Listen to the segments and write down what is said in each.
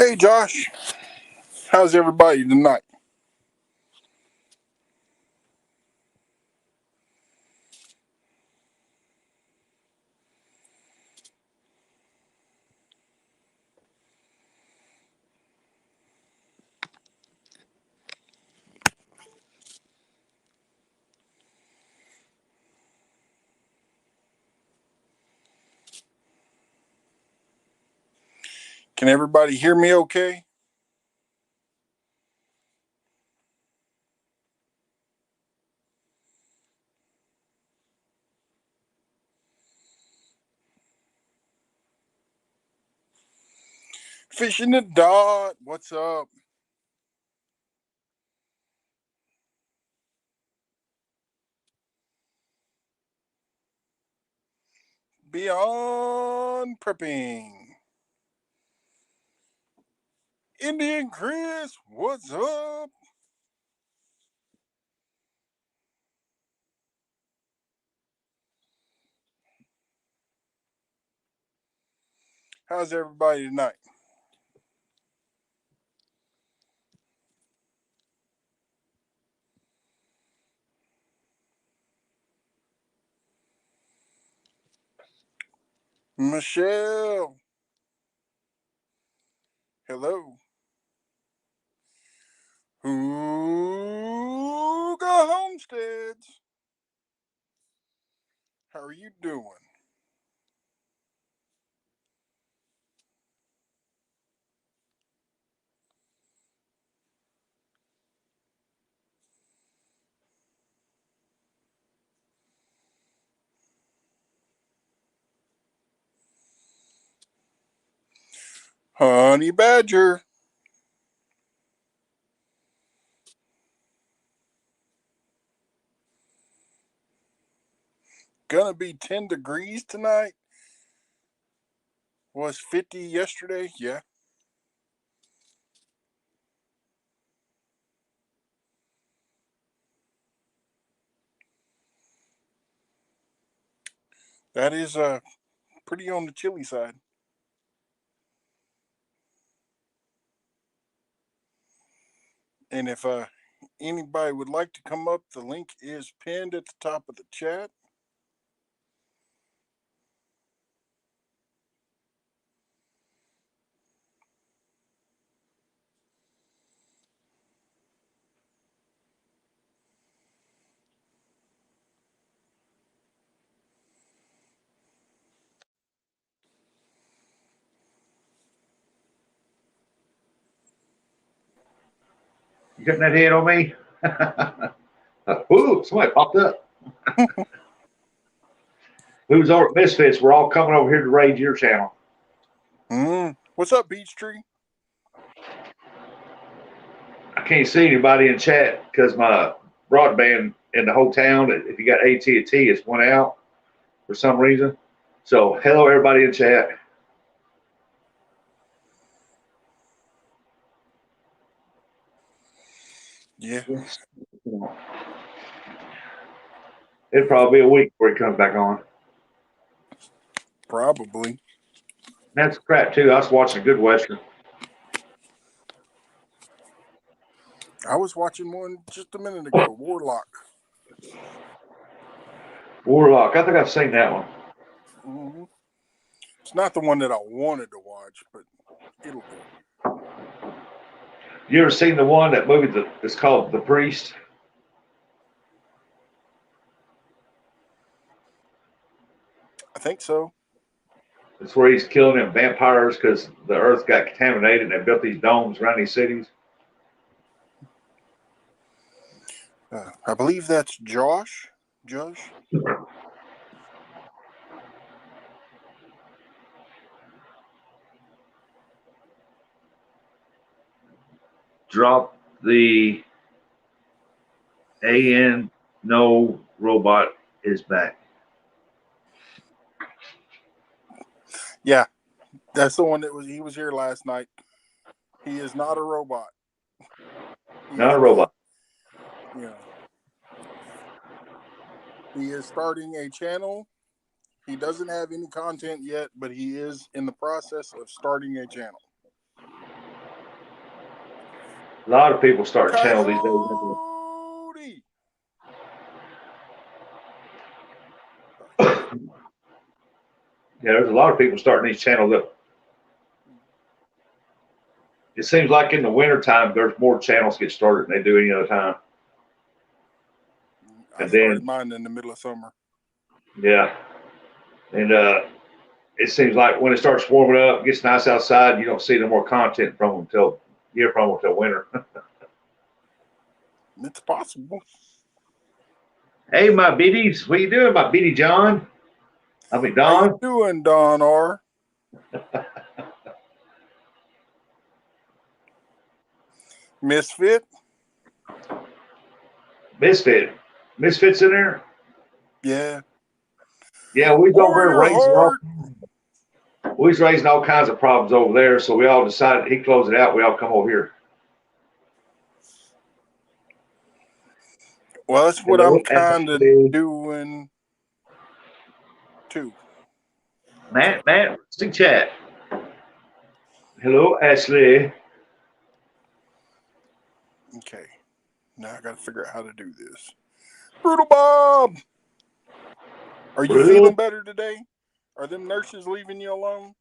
Hey Josh, how's everybody tonight? Can everybody hear me okay? Fishing the dot, what's up? Beyond prepping. Indian Chris, what's up? How's everybody tonight? Michelle, hello. Hooga Homesteads, how are you doing? Honey Badger, gonna be 10 degrees tonight. Was 50 yesterday? Yeah. That is pretty on the chilly side. And if anybody would like to come up, the link is pinned at the top of the chat. You getting that head on me? Ooh, somebody popped up. Who's our misfits? We're all coming over here to raid your channel. What's up, Beach Tree? I can't see anybody in chat because my broadband in the whole town, if you got AT&T, it's went out for some reason. So, hello, everybody in chat. Yeah, It'll probably be a week before it comes back on. probably. That's crap, too. I was watching a good Western. I was watching one just a minute ago, Warlock. Warlock. I think I've seen that one. hmm It's not the one that I wanted to watch, but it'll do. You ever seen the one, that movie that's called The Priest? I think so. It's where he's killing them vampires because the earth got contaminated and they built these domes around these cities. I believe that's Josh. Josh? Drop the AN no robot is back. Yeah, that's the one that was. He was here last night. He is not a robot. He Not is a not. robot. You know, he is starting a channel. He doesn't have any content yet, but he is in the process of starting a channel. A lot of people starting channels these days. Coyote. Yeah, there's a lot of people starting these channels up. It seems like in the wintertime, there's more channels get started than they do any other time. I And started then, mine in the middle of summer. yeah, and it seems like when it starts warming up, gets nice outside, you don't see no more content from them until winter. It's possible. Hey, my biddies, what you doing, my biddy John? I mean How you Don. doing, Don R? Misfit? Misfits in there. Yeah. Yeah, we was over there Warrior raising Heart. we was raising all kinds of problems over there. So we all decided he closed it out. We all come over here. Well, that's what I'm Hello, kind of Ashley. doing too. Matt, sing chat. Hello, Ashley. Okay. Now I got to figure out how to do this. Brutal Bob. Are you feeling better today? Are them nurses leaving you alone?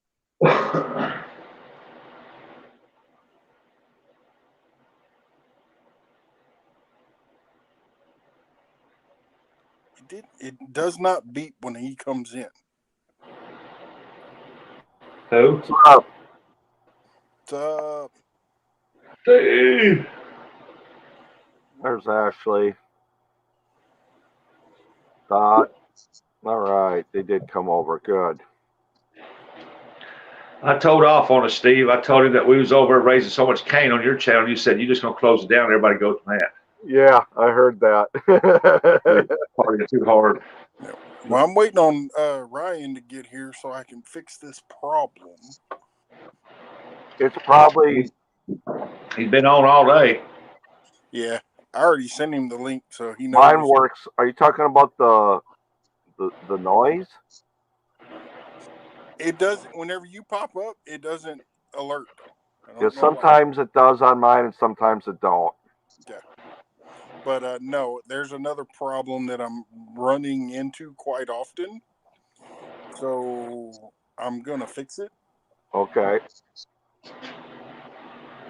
It does not beep when he comes in. Who? What's up? Steve. There's Ashley. Dot. All right, they did come over. Good. I told off on it, Steve. I told him that we was over raising so much cane on your channel. You said you're just gonna close it down. Everybody go to Matt. Yeah, I heard that. Partying too hard. Yeah. Well, I'm waiting on Ryan to get here so I can fix this problem. It's probably. He's been on all day. Yeah, I already sent him the link, so he knows. Mine works. Are you talking about the noise? It doesn't. Whenever you pop up, it doesn't alert. Yeah, sometimes it does on mine, and sometimes it don't. Yeah. But no, there's another problem that I'm running into quite often. So I'm gonna fix it. Okay.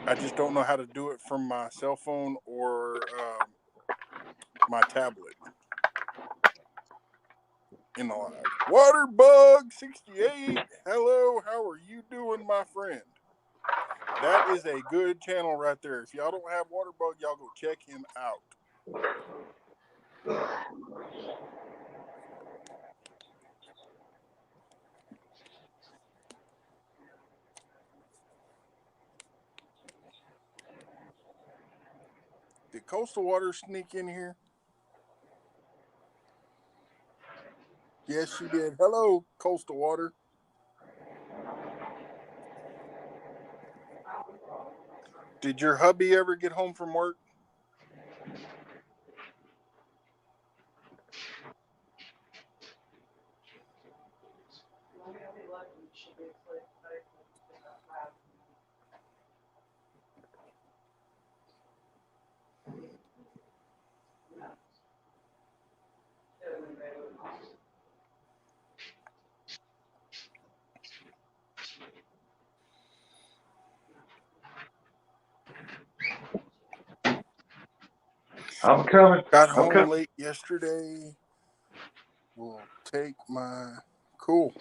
I just don't know how to do it from my cell phone or my tablet. In the live. Waterbug68. Hello, how are you doing, my friend? That is a good channel right there. If y'all don't have Waterbug, y'all go check him out. Did Coastal Water sneak in here? Yes, she did. Hello, Coastal Water. Did your hubby ever get home from work? I'm coming. Got home late yesterday. Will take my cool.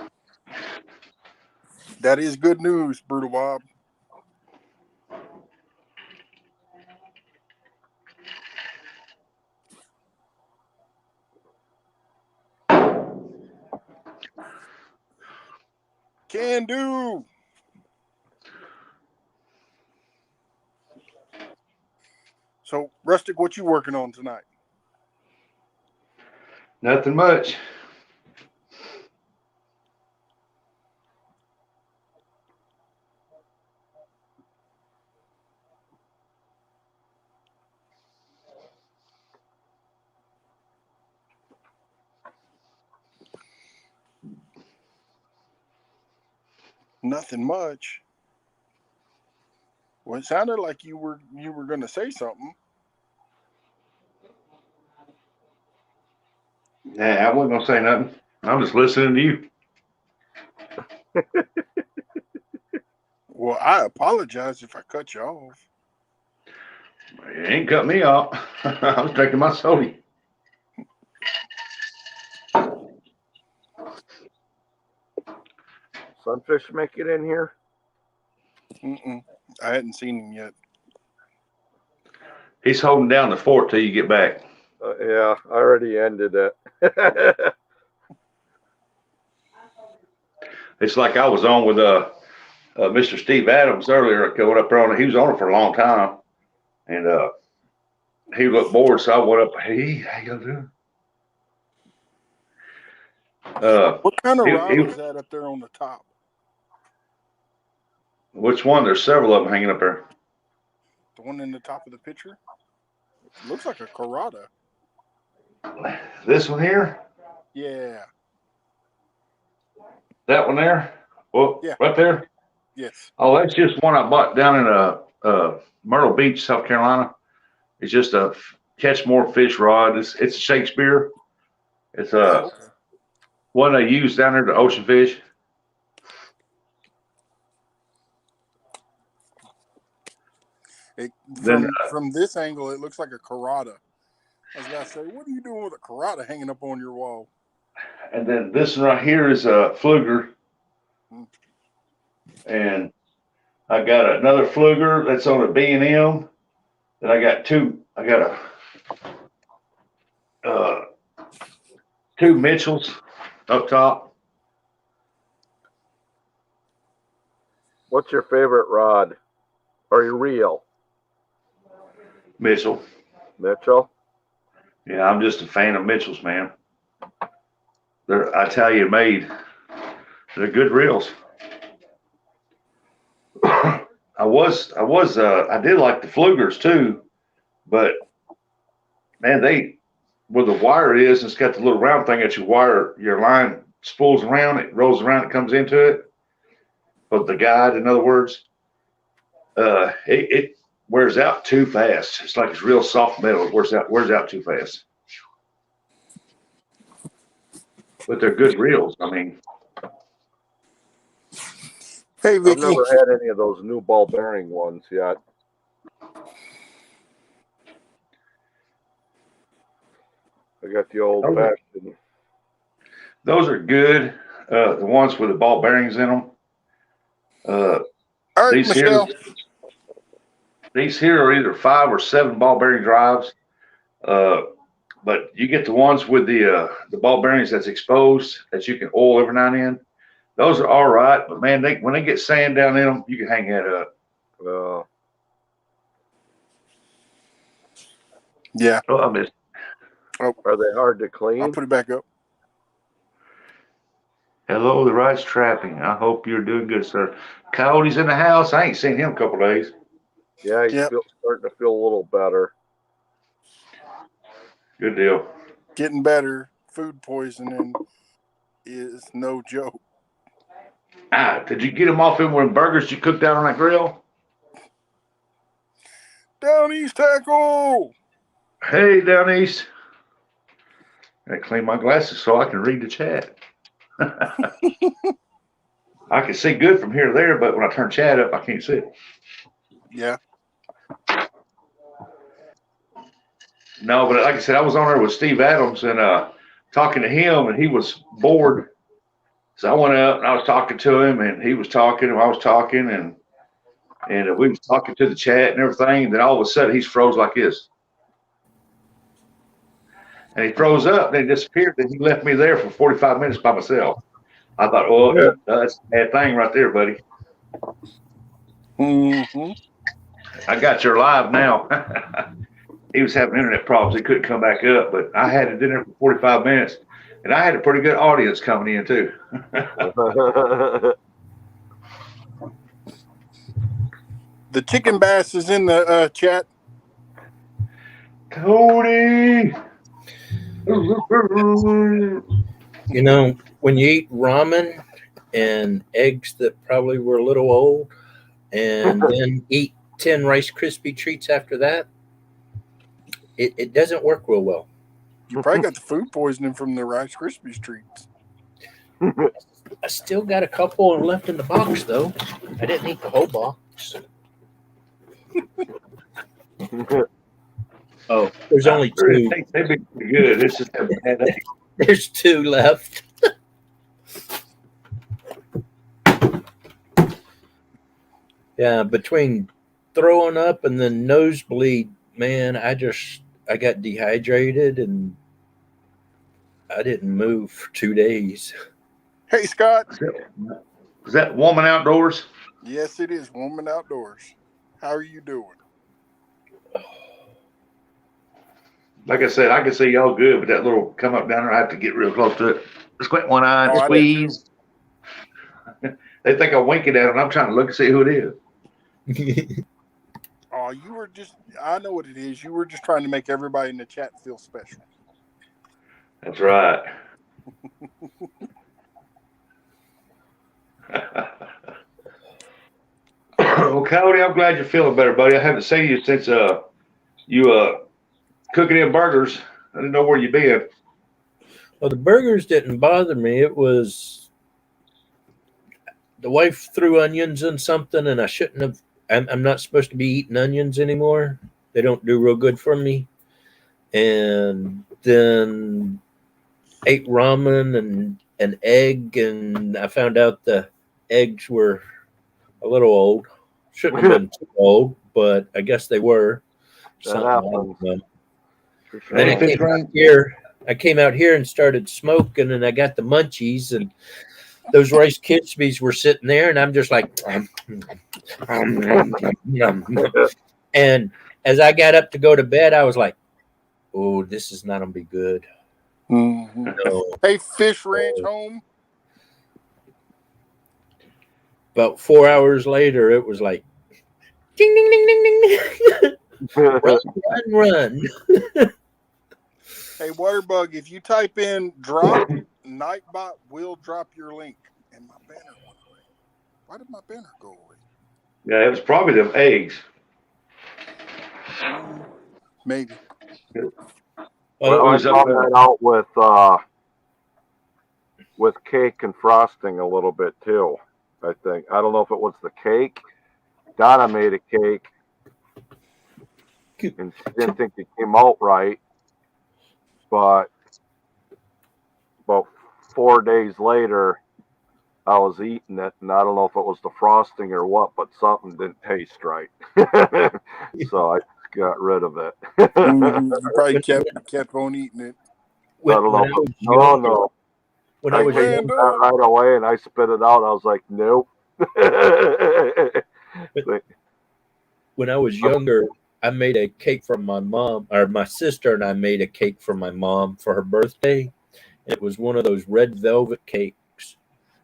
That is good news, Brutal Bob. Can do. So, Rustic, what you working on tonight? Nothing much. Nothing much. Well, it sounded like you were going to say something. Nah, I wasn't gonna say nothing. I'm just listening to you. Well, I apologize if I cut you off. You ain't cut me off. I was drinking my soda. Sunfish make it in here? Mm-mm. I hadn't seen him yet. He's holding down the fort till you get back. Yeah, I already ended it. It's like I was on with Mr. Steve Adams earlier. Going up there on. He was on it for a long time, and he looked bored, so I went up. Hey, how you doing? What kind of rod he, is that up there on the top? which one? There's several of them hanging up there. The one in the top of the picture? It looks like a Carrata. This one here? Yeah. That one there? Well, Yeah. right there? Yes. Oh, that's just one I bought down in Myrtle Beach, South Carolina. It's just a catch more fish rod. It's Shakespeare. It's Okay. one I use down there to ocean fish. From this angle, it looks like a Carrata. I was about to say, what are you doing with a Carrata hanging up on your wall? And then this one right here is a fluger. And I got another fluger that's on a B&M. Then I got two Mitchells up top. What's your favorite rod? Or your reel? Mitchell. Mitchell? Yeah, I'm just a fan of Mitchell's, man. They're Italian made. They're good reels. I did like the flugers too, but man, where the wire is, it's got the little round thing that you wire your line spools around, it rolls around, it comes into it. But the guide, in other words, it wears out too fast. It's like it's real soft metal. It wears out too fast. But they're good reels. I mean, hey, Vicky. I've never had any of those new ball bearing ones yet. I got the old fashioned. Those are good. The ones with the ball bearings in them. All right, Michelle. These here are either 5 or 7 ball bearing drives. But you get the ones with the ball bearings that's exposed that you can oil every now and then. Those are all right, but man, when they get sand down in them, you can hang that up. Yeah. Oh, I missed. Oh, are they hard to clean? I'll put it back up. Hello, the Rice Trapping. I hope you're doing good, sir. Coyote's in the house. I ain't seen him a couple days. Yeah, he's starting to feel a little better. Good deal. Getting better. Food poisoning is no joke. Did you get him off him with burgers you cooked down on that grill? Down East Tackle. Hey, Down East. I clean my glasses so I can read the chat. I can see good from here to there, but when I turn chat up, I can't see it. Yeah. No, but like I said, I was on there with Steve Adams and talking to him, and he was bored. So I went up and I was talking to him, and he was talking, and I was talking, and we was talking to the chat and everything. And then all of a sudden, he's froze like this. And he froze up, and he disappeared. And he left me there for 45 minutes by myself. I thought, oh, that's a bad thing right there, buddy. Mm-hmm. I got your live now. He was having internet problems. He couldn't come back up, but I had it in there for 45 minutes, and I had a pretty good audience coming in, too. The chicken bass is in the chat. Cody! You know, when you eat ramen and eggs that probably were a little old, and then eat 10 Rice Krispie treats after that, it doesn't work real well. You probably got the food poisoning from the Rice Krispies treats. I still got a couple left in the box, though. I didn't eat the whole box. Oh, there's only two. They'd be pretty good. It's just a bad day. There's two left. Yeah, between throwing up and the nosebleed, man, I got dehydrated and I didn't move for 2 days. Hey, Scott. Is that Woman Outdoors? Yes, it is Woman Outdoors. How are you doing? Like I said, I can see y'all good, but that little come up down there, I have to get real close to it. Squint one eye, Oh, I do squeeze. They think I'm winking at them. I'm trying to look and see who it is. Oh, you were just, I know what it is. You were just trying to make everybody in the chat feel special. That's right. Well, Cody, I'm glad you're feeling better, buddy. I haven't seen you since you cooking in burgers. I didn't know where you been. Well, the burgers didn't bother me. It was the wife threw onions in something, and I shouldn't have. I'm not supposed to be eating onions anymore. They don't do real good for me. And then ate ramen and an egg, and I found out the eggs were a little old. Shouldn't have been too old, but I guess they were. That happens. Then I came out here and started smoking, and I got the munchies, and those Rice Krispies were sitting there, and I'm just like, and as I got up to go to bed, I was like, oh, this is not gonna be good. Mm-hmm. So, hey, Fish Ranch home. about 4 hours later, it was like, ding, ding, ding, ding, ding. run. Hey, Waterbug, if you type in drop, Nightbot will drop your link. And my banner went away. Why did my banner go away? Yeah, it was probably them eggs. Maybe. Well, I found that out with cake and frosting a little bit too. I think I don't know if it was the cake. Donna made a cake, and she didn't think it came out right. But about 4 days later, I was eating it, and I don't know if it was the frosting or what, but something didn't taste right. So I got rid of it. You probably kept on eating it. I don't know. No. When I was ate younger, that right away, and I spit it out. I was like, nope. when I was younger, I made a cake for my mom, or my sister and I made a cake for my mom for her birthday. It was one of those red velvet cakes.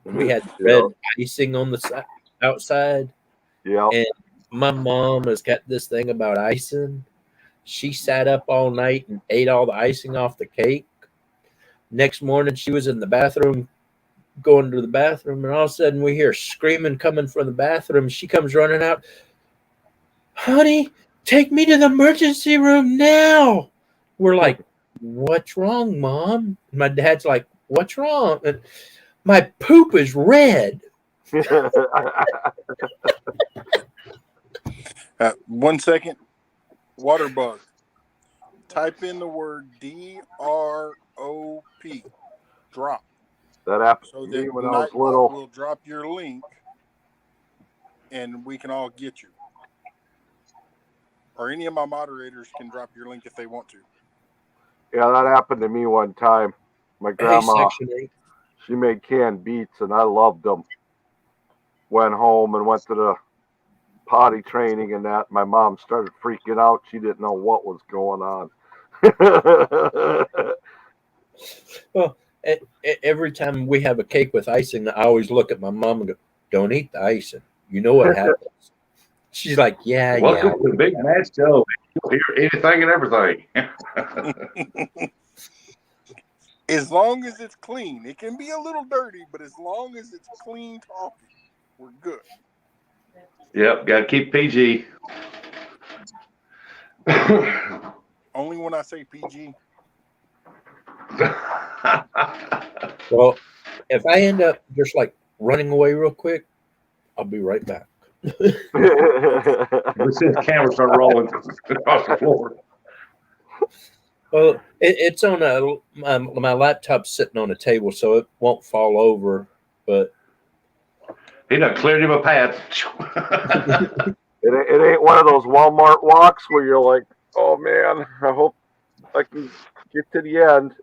We had red icing on the outside. Yeah. And my mom has got this thing about icing. She sat up all night and ate all the icing off the cake. Next morning, she was in the bathroom, going to the bathroom, and all of a sudden we hear screaming coming from the bathroom. She comes running out. Honey, take me to the emergency room now. We're like, what's wrong, Mom? And my dad's like, what's wrong? And my poop is red. 1 second. Waterbug. Type in the word DROP. Drop. That happened So to me that when I was little. Nightbot will drop your link, and we can all get you. Or any of my moderators can drop your link if they want to. Yeah, that happened to me one time. My grandma, she made canned beets, and I loved them. Went home and went to the potty training and that. My mom started freaking out. She didn't know what was going on. Well, every time we have a cake with icing, I always look at my mom and go, don't eat the icing. You know what happens. She's like, yeah. Welcome to the Big Mad Show. You'll hear anything and everything. As long as it's clean. It can be a little dirty, but as long as it's clean talking, we're good. Yep, got to keep PG. Only when I say PG. Well, if I end up just like running away real quick, I'll be right back. We see the camera start rolling across the floor. Well, it's on my laptop's sitting on a table, so it won't fall over. But He done cleared him a path. It ain't one of those Walmart walks where you're like, oh man, I hope I can get to the end.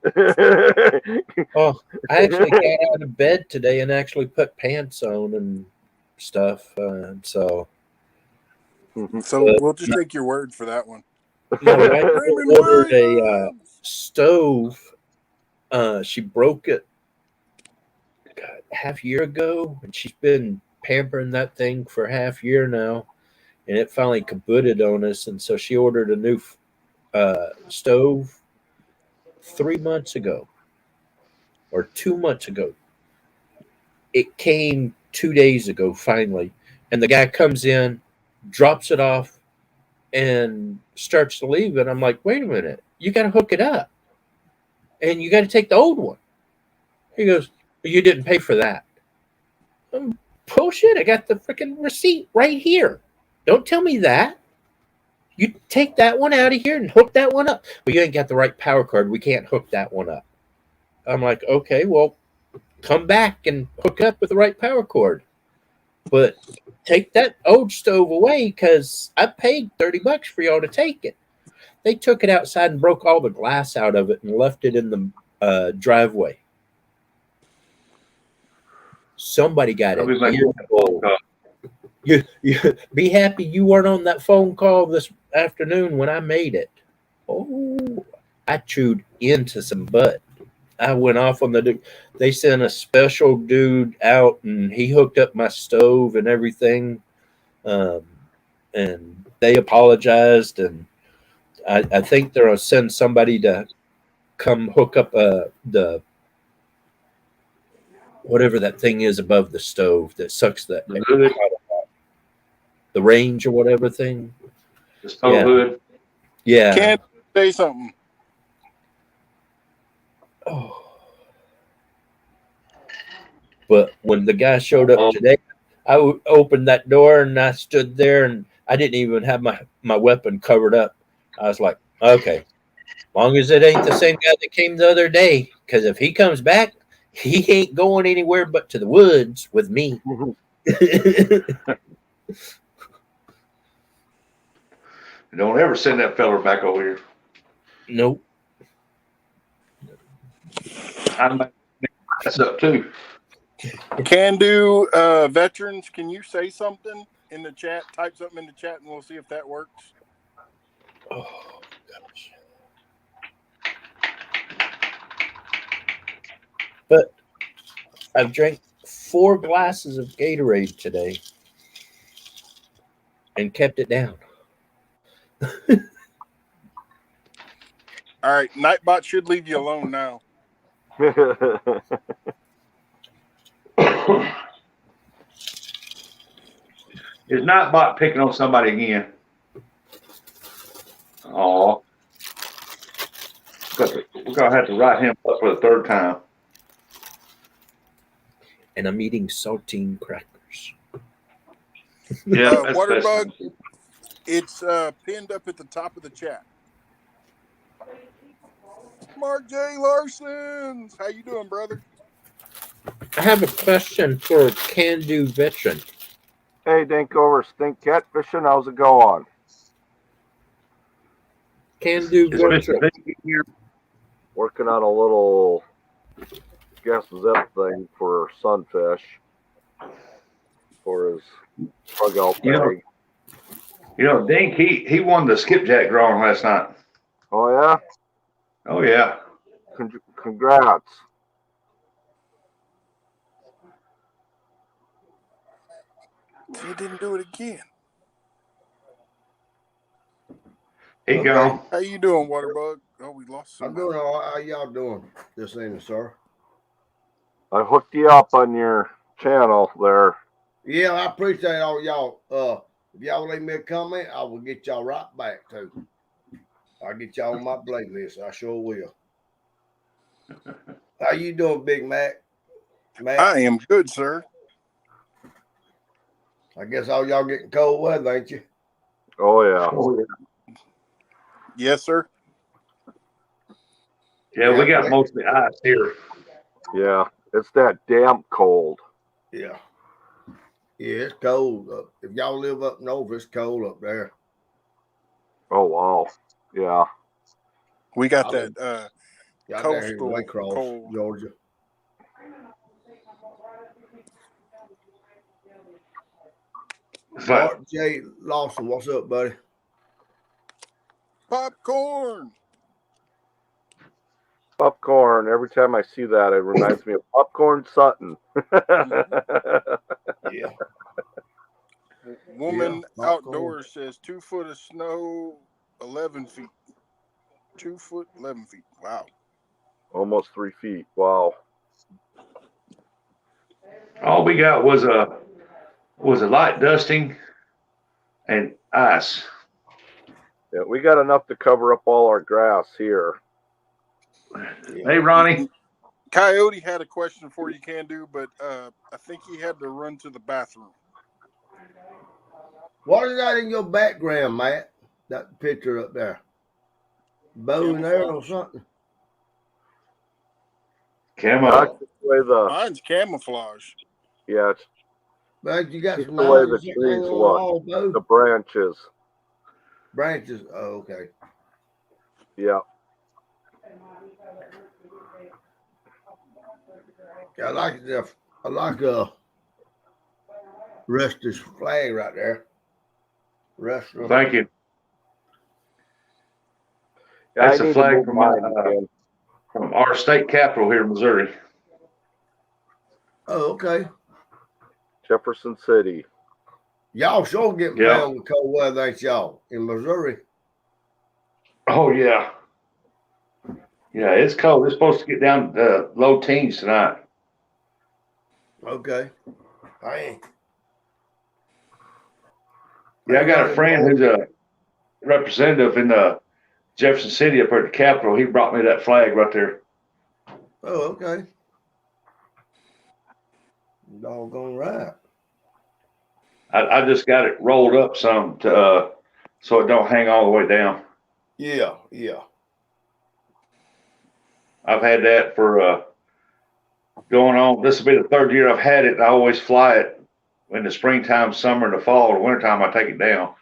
oh, I actually got out of bed today and actually put pants on and stuff. So So we'll just take your word for that one. my wife Raymond ordered a Williams! stove. She broke it half year ago, and she's been pampering that thing for half year now, and it finally kabooted on us, and so she ordered a new stove 3 months ago or 2 months ago. It came 2 days ago finally, and the guy comes in, drops it off, and starts to leave, and I'm like, wait a minute, you got to hook it up, and you got to take the old one. He goes, you didn't pay for that. Bullshit, I got the freaking receipt right here. Don't tell me that. You take that one out of here and hook that one up. Well, you ain't got the right power cord. We can't hook that one up. I'm like, okay, well, come back and hook up with the right power cord. But take that old stove away because I paid $30 for y'all to take it. They took it outside and broke all the glass out of it and left it in the driveway. Somebody got it. Like, you be happy you weren't on that phone call this afternoon when I made it. Oh, I chewed into some butt. I went off on the dude. They sent a special dude out, and he hooked up my stove and everything. And they apologized, and I think they're gonna send somebody to come hook up the whatever that thing is above the stove that sucks the range or whatever thing. The stove hood. Yeah. Can't say something. Oh. But when the guy showed up today, I opened that door and I stood there and I didn't even have my weapon covered up. I was like, okay, as long as it ain't the same guy that came the other day, because if he comes back, he ain't going anywhere but to the woods with me. Don't ever send that feller back over here. Nope. I might mess up too. Can do veterans. Can you say something in the chat? Type something in the chat, and we'll see if that works. Oh gosh. But I've drank 4 glasses of Gatorade today and kept it down. All right, Nightbot should leave you alone now. Is Nightbot picking on somebody again? Oh, we're gonna have to write him up for the 3rd time. And I'm eating saltine crackers. Yeah, that's Waterbug, best. it's pinned up at the top of the chat. Mark J. Larsons, how you doing, brother? I have a question for Can Do Veteran. Hey, Dink over Stink Catfishing, how's it going? Can Do Is Veteran. Mr. Vicky here? Working on a little guess zip thing for Sunfish for his plug out bag. You know, Dink, he won the skipjack drawing last night. Oh yeah? Oh yeah. Congrats. You didn't do it again. He gone. How you doing, Waterbug? Oh, we lost I'm somebody. doing all right. How y'all doing this evening, sir? I hooked you up on your channel there. Yeah, I appreciate all y'all. If y'all leave me a comment, I will get y'all right back too. I'll get y'all on my playlist. I sure will. How you doing, Big Mac? Mac, I am good, sir. I guess all y'all getting cold weather, ain't you? Oh yeah. Oh, yeah. Yes, sir. Yeah, we got Yeah. mostly ice here. Yeah. It's that damp cold. Yeah. Yeah, it's cold. If y'all live up north, it's cold up there. Oh wow. Yeah. We got I that live out there in coastal Waycross, cold. Georgia. It's like, Mark J. Lawson, what's up, buddy? Popcorn. Popcorn. Every time I see that, it reminds me of Popcorn Sutton. Yeah. Woman Yeah, outdoors says 2 foot of snow, 11 feet. 2 foot, 11 feet. Wow. Almost 3 feet. Wow. all we got was a light dusting and ice. Yeah, we got enough to cover up all our grass here. Yeah. Hey, Ronnie. Coyote had a question for you, can do, but I think he had to run to the bathroom. What is that in your background, Matt? That picture up there. Bow and arrow or Camouflage. something? Camo. That's the way the Mine's camouflage. yeah, it's But you got just some the way knives the or something trees hanging on the look, wall, Bo? the branches. Branches. Oh, okay. Yeah. I like Ruster's flag right there. Ruster. Thank you. Yeah, That's I a need to flag move mine again. from our state capital here in Missouri. Oh, okay. Jefferson City. Y'all sure getting Yeah. found with cold weather, ain't y'all? In Missouri. Oh, yeah. Yeah, it's cold. It's supposed to get down to low teens tonight. Okay. I ain't. Yeah, I got a friend who's a representative in Jefferson City up at the Capitol. He brought me that flag right there. Oh, okay. Doggone right. I just got it rolled up some to so it don't hang all the way down. Yeah, yeah. I've had that for going on. This will be the third year I've had it. I always fly it in the springtime, summer, and the fall. The wintertime, I take it down.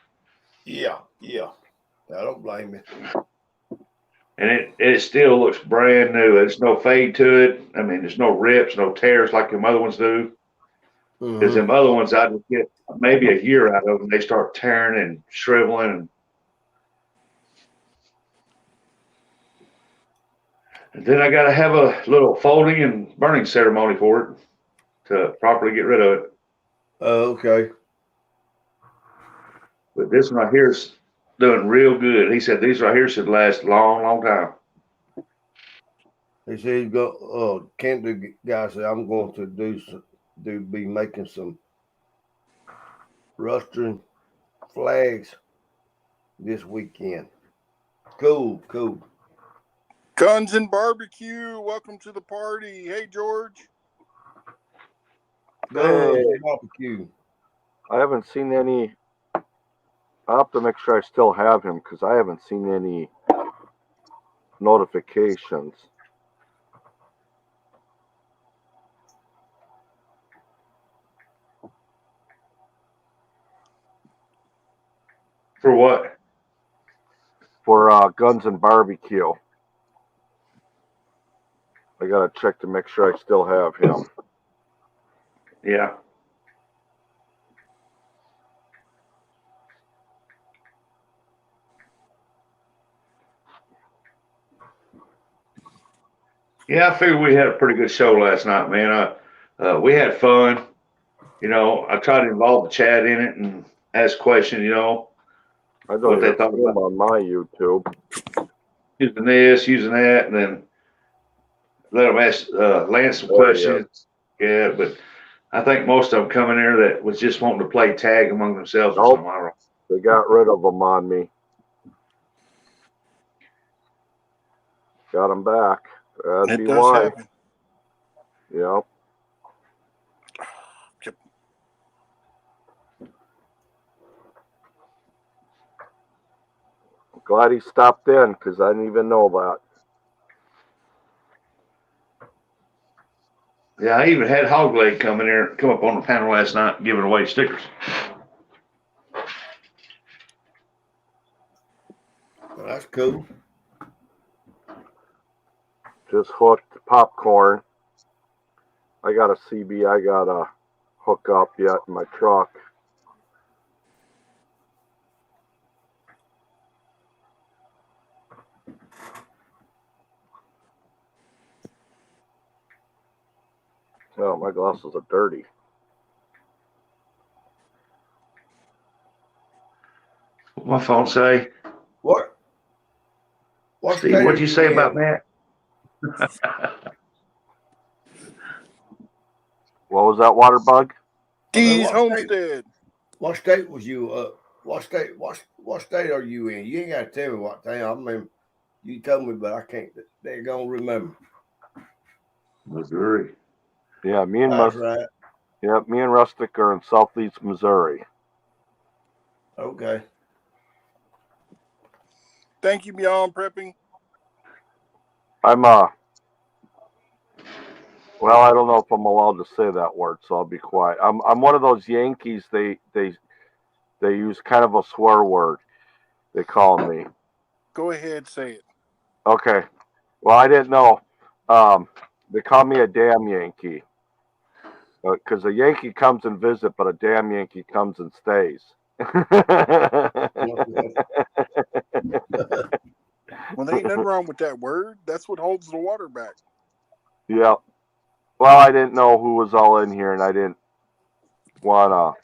Yeah, yeah. I don't blame you. And it still looks brand new. There's no fade to it. I mean, there's no rips, no tears like them other ones do. Because them other ones, I just get maybe a year out of them. They start tearing and shriveling. And then I got to have a little folding and burning ceremony for it to properly get rid of it. Oh, okay. But this one right here is doing real good. He said these right here should last a long, long time. He said, "Go." Can't do guy said, "I'm going to be making some rustering flags this weekend." Cool, cool. Guns and barbecue. Welcome to the party. Hey, George. Guns Hey. and barbecue. I haven't seen any. I'll have to make sure I still have him because I haven't seen any notifications. For what? For Guns and Barbecue. I gotta check to make sure I still have him. Yeah. Yeah, I figured we had a pretty good show last night, man. We had fun. You know, I tried to involve the chat in it and ask questions, you know, I don't what they even thought see him about on my YouTube. using this, using that, and then let them ask Lance some There he is. questions. Yeah, but I think most of them coming there that was just wanting to play tag among themselves or Nope. something. I don't know. They got rid of him on me. Got him back. That'd It be does why. happen. Yep. Yep. Glad he stopped in because I didn't even know that. Yeah, I even had Hog Leg come up on the panel last night giving away stickers. Well, that's cool. Just hooked popcorn. I got a CB I gotta hook up yet in my truck. Oh, my glasses are dirty. What my phone say? What? What Steve, state what'd are you you say in? about Matt? What was that, water bug? Dee's What state? Homestead. What state was you? What state? What state are you in? You ain't got to tell me what town. I mean, you told me, but I can't. They're gonna remember. Missouri. Yeah, me and That's right. me and Rustic are in southeast Missouri. Okay. Thank you, Beyond Prepping. I'm well, I don't know if I'm allowed to say that word, so I'll be quiet. I'm one of those Yankees. They use kind of a swear word. They call me. Go ahead, say it. Okay. Well, I didn't know. They call me a damn Yankee because a Yankee comes and visit, but a damn Yankee comes and stays. Well, there ain't nothing wrong with that word. That's what holds the water back. Yeah. Well, I didn't know who was all in here, and I didn't want to.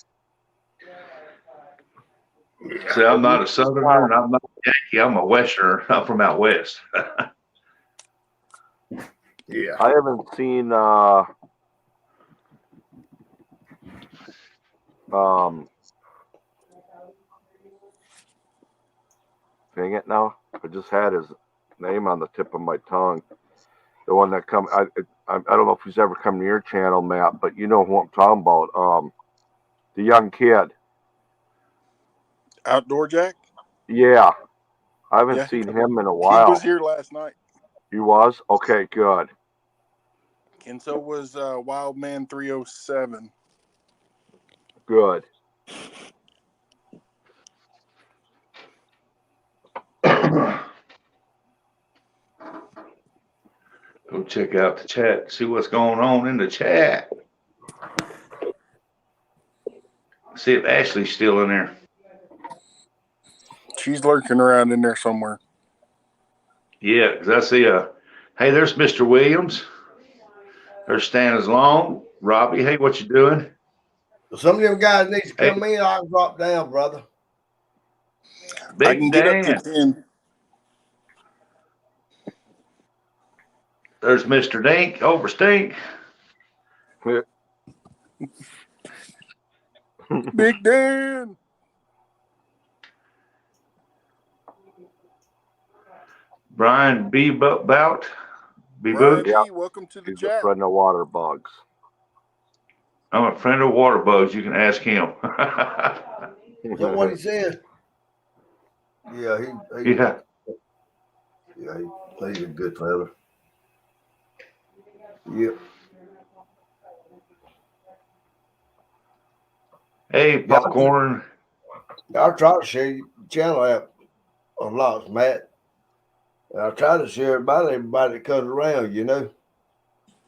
See, I'm not a Southerner and I'm not a Yankee. I'm a Westerner. I'm from out west. Yeah. I haven't seen dang it now. I just had his name on the tip of my tongue. The one that come I don't know if he's ever come to your channel, Matt, but you know who I'm talking about. The young kid. Outdoor Jack? Yeah. I haven't Yeah. seen him in a He while. was here last night. He was? Okay, good. And so was Wildman 307. Good. Go check out the chat, see what's going on in the chat. See if Ashley's still in there. She's lurking around in there somewhere. Yeah, because I see hey, there's Mr. Williams. There's Stan Long. Robbie, hey, what you doing? Some of them guys need to Hey, come in. I can drop down, brother. I Big can get up to Dan. 10. There's Mr. Dink, Overstink. Big Dan. Brian B. Bout. B. Brian Boot. Yeah, B., welcome to the he's a chat. friend of water bugs. I'm a friend of water bugs. You can ask him. Is that what he said? Yeah, Yeah. he's a good fella. Yep. Hey, Popcorn. I'll try to share your channel out a lot, Matt. I try to share it by everybody that comes around, you know.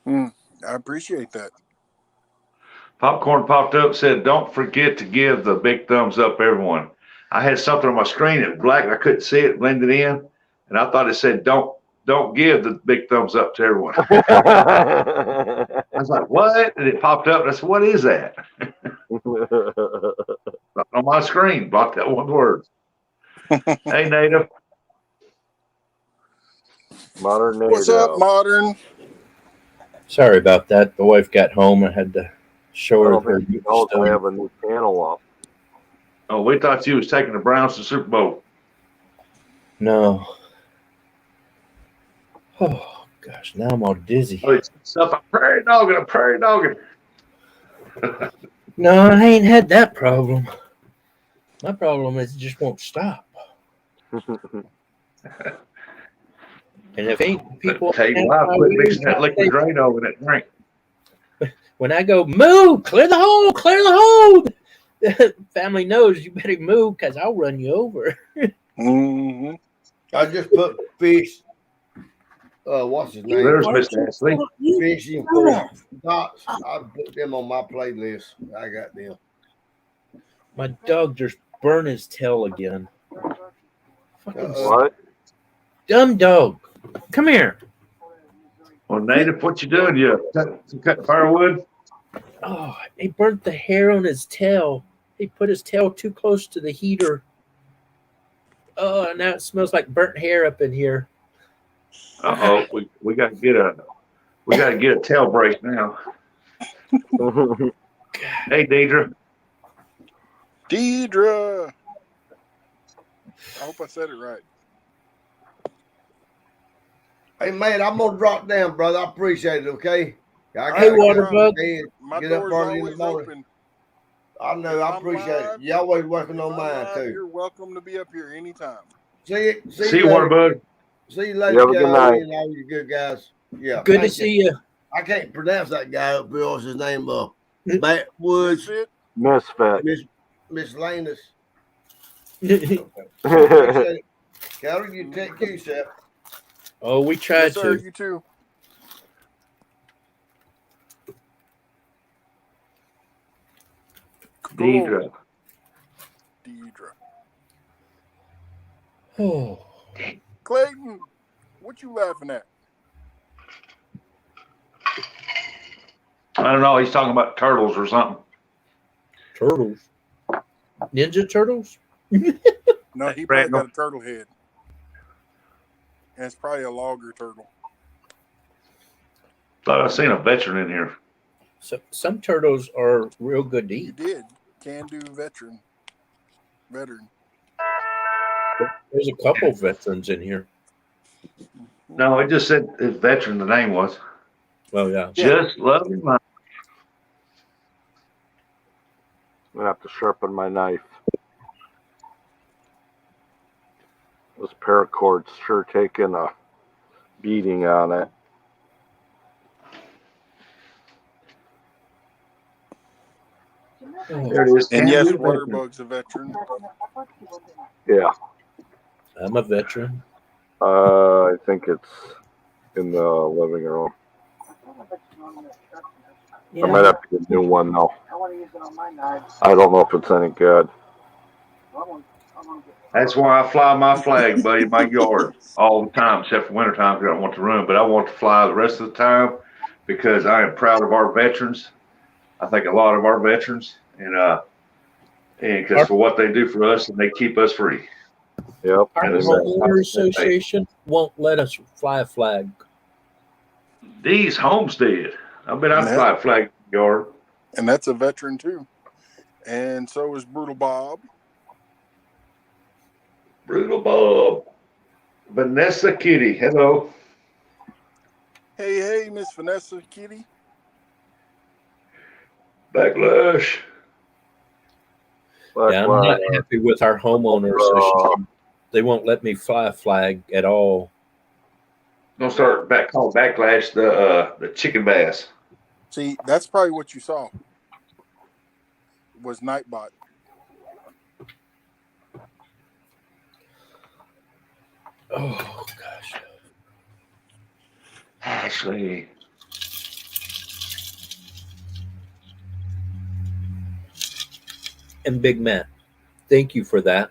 I appreciate that. Popcorn popped up, said, don't forget to give the big thumbs up, everyone. I had something on my screen that black, I couldn't see it, blended in, and I thought it said, don't give the big thumbs up to everyone. I was like, what? And it popped up, and I said, what is that? On my screen, blocked that one word. Hey, Native. Modern Native. What's up, Modern? Sorry about that. The wife got home. I had to show I her don't her think he new knows I stove. have a new channel up. Oh, we thought you was taking the Browns to Super Bowl. No. Oh gosh, now I'm all dizzy. Oh, it's stuff. I'm prairie dogging. I'm prairie dogging. No, I ain't had that problem. My problem is it just won't stop. And if ain't people Tell you ask why, my quit weed, mixing that I liquid say, Drano in that drink. when I go, move, clear the hole, clear the hole. Family knows you better move because I'll run you over. Mm-hmm. I just put fish. What's his name? There's Miss Ashley. Fishing for dots. I put them on my playlist. I got them. My dog just burned his tail again. Fucking What? dumb dog. Come here. Well, Native, what you doing? You cut firewood? Oh, he burnt the hair on his tail. He put his tail too close to the heater. Oh, now it smells like burnt hair up in here. Uh oh, we got to get a tail brace now. Hey, Deidre. Deidre. I hope I said it right. Hey man, I'm gonna drop down, brother. I appreciate it. Okay. I Hey, gotta get up, Waterbug. My get up door's early in the always morning. open. I know. If I I'm appreciate it. live, You always working if on I'm mine live, too. you're welcome to be up here anytime. See See you, later. Waterbug. See you You later, have a good Kelly, night. and all you good guys. Yeah. Good to thank see you. I can't pronounce that guy up here. What's his name? Backwoods. Misfit. Misfit. Miscellaneous. Oh, Appreciate it. Kelly, you take care, yourself. we tried Yes, sir. to. You too. Deidre. Deidre. Oh, Clayton, what you laughing at? I don't know. He's talking about turtles or something. turtles. Ninja turtles? No, he probably Randall. got a turtle head. And it's probably a logger turtle. Thought I seen a veteran in here. So, some turtles are real good to You eat. did. Can do veteran. There's a couple veterans in here. No, it just said his veteran. The name was Oh, yeah. Just Loving Life. I'm gonna have to sharpen my knife. This paracord's sure taking a beating on it. There it is. And Can yes, do veteran. Waterbug's a veteran. Yeah. I'm a veteran. I think it's in the living room. I might Yeah. have to get a new one though. I don't know if it's any good. That's why I fly my flag, buddy, in my yard all the time, except for wintertime because I don't want to run. But I want to fly the rest of the time because I am proud of our veterans. I think a lot of our veterans, and because for what they do for us, and they keep us free. Yep. Our And it's homeowner association won't let us fly a flag. These Homestead. I bet I'd fly a flag in the yard. And that's a veteran too. And so is Brutal Bob. Brutal Bob. Vanessa Kitty. Hello. Hey, Miss Vanessa Kitty. Backlash. But, Yeah, I'm not happy with our homeowner association. They won't let me fly a flag at all. Gonna start calling Backlash the chicken bass. See, that's probably what you saw. Was Nightbot. Oh, gosh. Ashley. And Big Matt, thank you for that.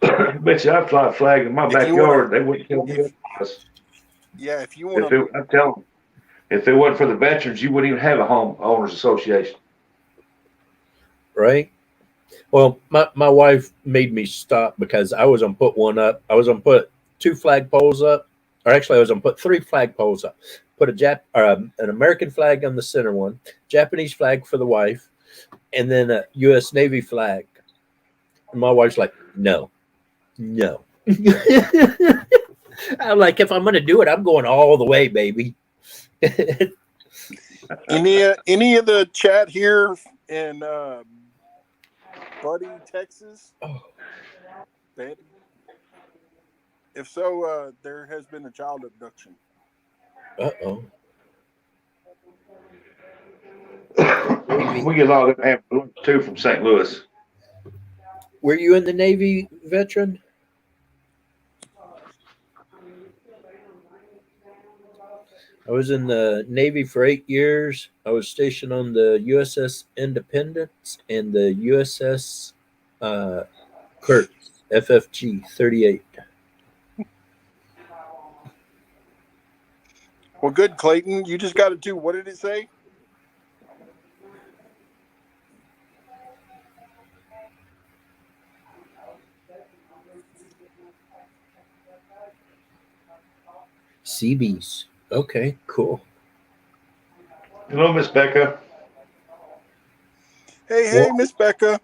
I bet you I'd fly a flag in my backyard. They wouldn't tell me else. Yeah, if you want to. I'm telling you, if it wasn't for the veterans, you wouldn't even have a homeowners association. Right? Well, my wife made me stop because I was going to put one up. I was going to put 2 flagpoles up. Or actually, I was going to put 3 flagpoles up. Put an American flag on the center one, Japanese flag for the wife, and then a U.S. Navy flag. And my wife's like, no. I'm like, if I'm going to do it, I'm going all the way, baby. Any of the chat here in Buddy, Texas? Oh. Betty? If so, there has been a child abduction. Uh-oh. We get a lot of them ambulance too from St. Louis. Were you in the Navy, veteran? I was in the Navy for 8 years. I was stationed on the USS Independence and the USS Kurtz, FFG 38. Well, good, Clayton. You just got to do, what did it say? Seabees. Okay, cool. Hello, Miss Becca. Hey, Miss Becca.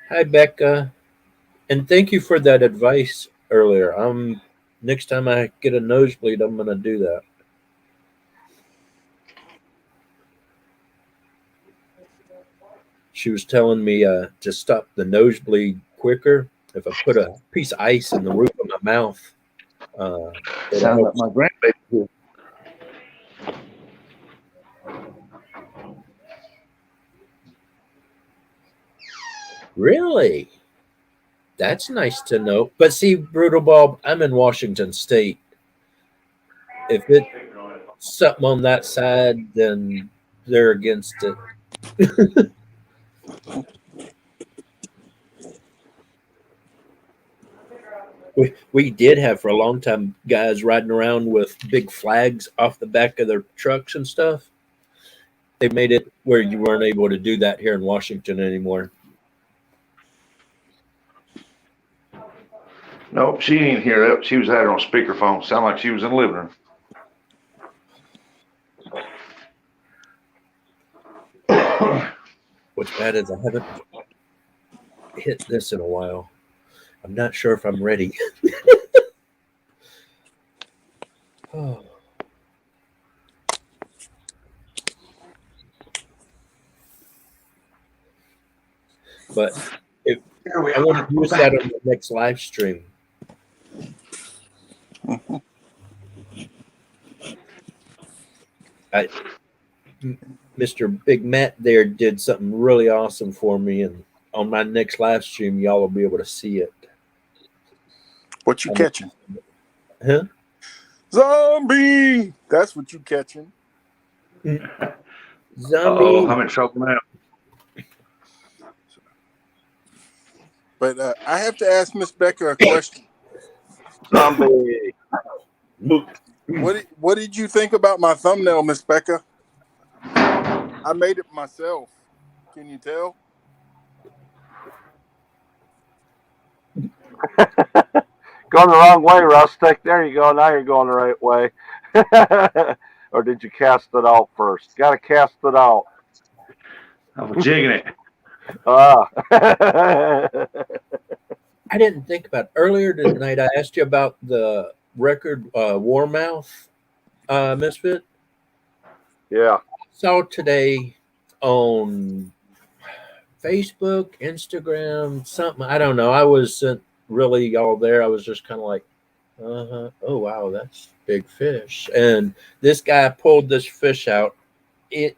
Hi, Becca. And thank you for that advice earlier. Next time I get a nosebleed, I'm going to do that. She was telling me to stop the nosebleed quicker if I put a piece of ice in the roof of my mouth. Sounds like my grandbaby. Really? That's nice to know. But see, Brutal Bob, I'm in Washington State. If it's something on that side, then they're against it. We did have for a long time guys riding around with big flags off the back of their trucks and stuff. They made it where you weren't able to do that here in Washington anymore. Nope, she ain't here. She was had her on speakerphone. Sound like she was in the living room. What's bad is I haven't hit this in a while. I'm not sure if I'm ready. Oh. But if I want to use that on the next live stream. Mr. Big Matt there did something really awesome for me, and on my next live stream, y'all will be able to see it. What you catching? Huh? Zombie! That's what you catching. Zombie. Oh, I'm in trouble now. But I have to ask Miss Becca a question. Zombie. What did you think about my thumbnail, Miss Becca? I made it myself. Can you tell? Going the wrong way, Rustic. There you go. Now you're going the right way. Or did you cast it out first? Got to cast it out. I was jigging it. Ah. I didn't think about earlier tonight. I asked you about the record Warmouth Misfit. Yeah. Saw today on Facebook, Instagram, something. I don't know. I wasn't really all there. I was just kind of like, oh, wow, that's big fish. And this guy pulled this fish out. It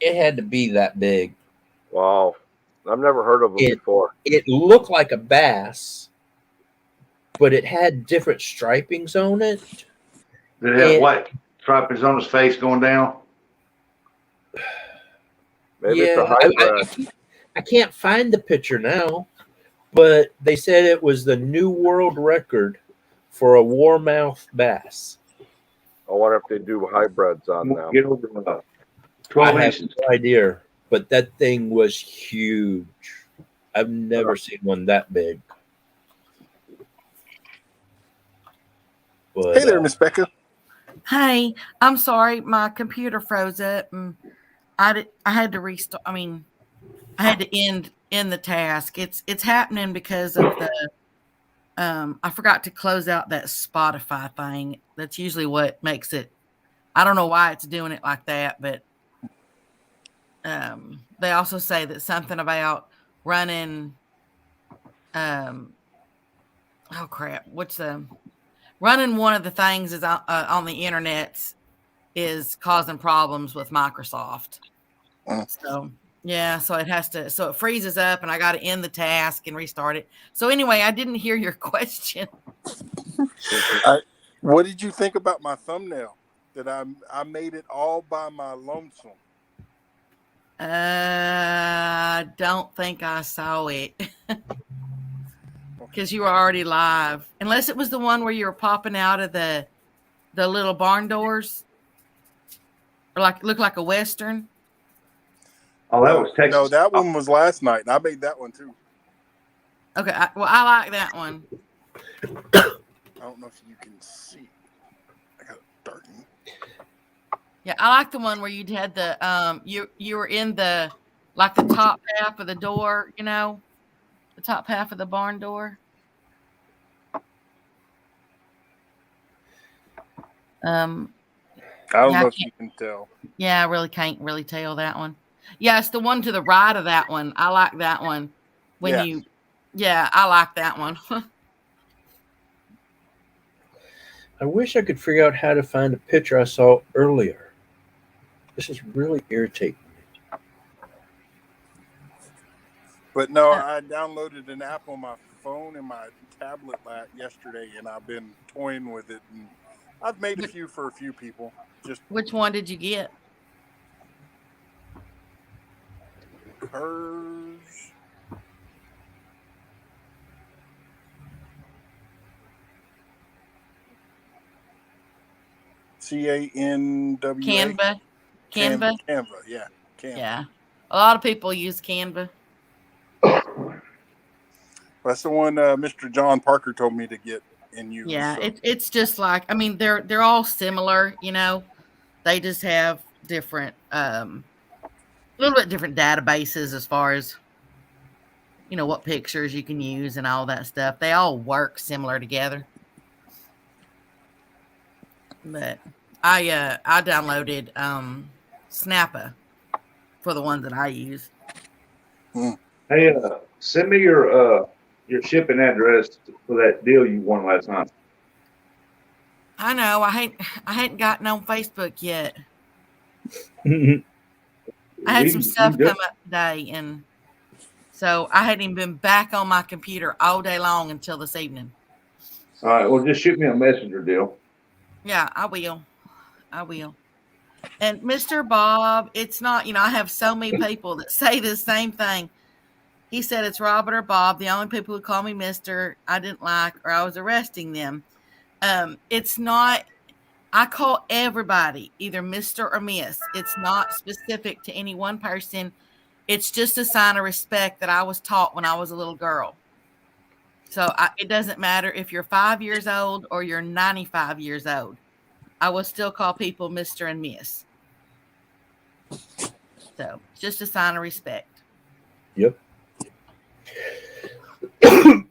had to be that big. Wow. I've never heard of them before. It looked like a bass, but it had different stripings on it. Did it have white stripes on his face going down? Maybe it's a hybrid. I can't find the picture now, but they said it was the new world record for a warmouth bass. I wonder if they do hybrids on them. Get over 12 I have inches. no idea, but that thing was huge. I've never seen one that big. But, hey there, Miss Becca. Hey, I'm sorry, my computer froze up, and I had to restart. I mean, I had to end end the task. It's happening because of the I forgot to close out that Spotify thing. That's usually what makes it. I don't know why it's doing it like that, but they also say that something about running oh crap, what's the running one of the things is on the internet is causing problems with Microsoft. So yeah, so it freezes up and I got to end the task and restart it. So anyway, I didn't hear your question. What did you think about my thumbnail? That I made it all by my lonesome. I don't think I saw it because you were already live. Unless it was the one where you were popping out of the little barn doors, or looked like a Western. Oh, that was Texas. No, that one was last night, and I made that one too. Okay, I like that one. I don't know if you can see. I got it darkened. Yeah, I like the one where you had the you were in the the top half of the door, the top half of the barn door. I don't know if you can tell. Yeah, I really can't really tell that one. Yeah, it's the one to the right of that one. I like that one. Yeah, I like that one. I wish I could figure out how to find a picture I saw earlier. This is really irritating me. But no, I downloaded an app on my phone and my tablet yesterday, and I've been toying with it, and I've made a few for a few people. Just which one did you get? Hers. Canva. Canva. Canva. Yeah. Canva. Yeah. A lot of people use Canva. That's the one Mr. John Parker told me to get and use. Yeah, so. it's just like, I mean, they're all similar, They just have different a little bit different databases as far as what pictures you can use and all that stuff. They all work similar together. But I downloaded Snappa for the ones that I use. Hey, send me your shipping address for that deal you won last night. I know. I hadn't gotten on Facebook yet. I had some stuff come up today, and so I hadn't even been back on my computer all day long until this evening. All right. Well, just shoot me a messenger deal. Yeah, I will. And Mr. Bob, it's not, I have so many people that say the same thing. He said it's Robert or Bob. The only people who call me Mr. I didn't like, or I was arresting them. It's not, I call everybody either Mr. or Miss. It's not specific to any one person. It's just a sign of respect that I was taught when I was a little girl. So it doesn't matter if you're 5 years old or you're 95 years old. I will still call people Mr. and Miss. So it's just a sign of respect. Yep. I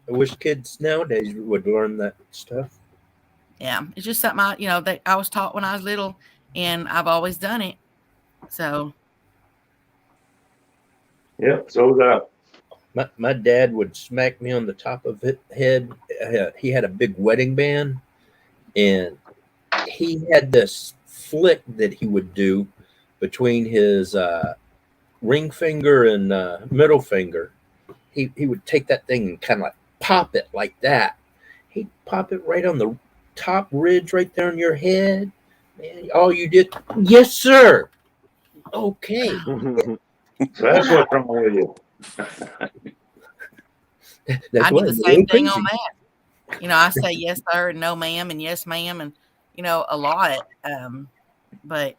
wish kids nowadays would learn that stuff. Yeah, it's just something that I was taught when I was little, and I've always done it. So. Yep. So that. My dad would smack me on the top of his head. He had a big wedding band, and he had this flick that he would do between his ring finger and middle finger. He would take that thing and kind of like pop it like that. He'd pop it right on the top ridge right there on your head. Man, all you did, yes, sir. Okay. So that's what's wrong with you. I do the same thing on that. I say yes, sir, and no, ma'am, and yes, ma'am, and a lot. But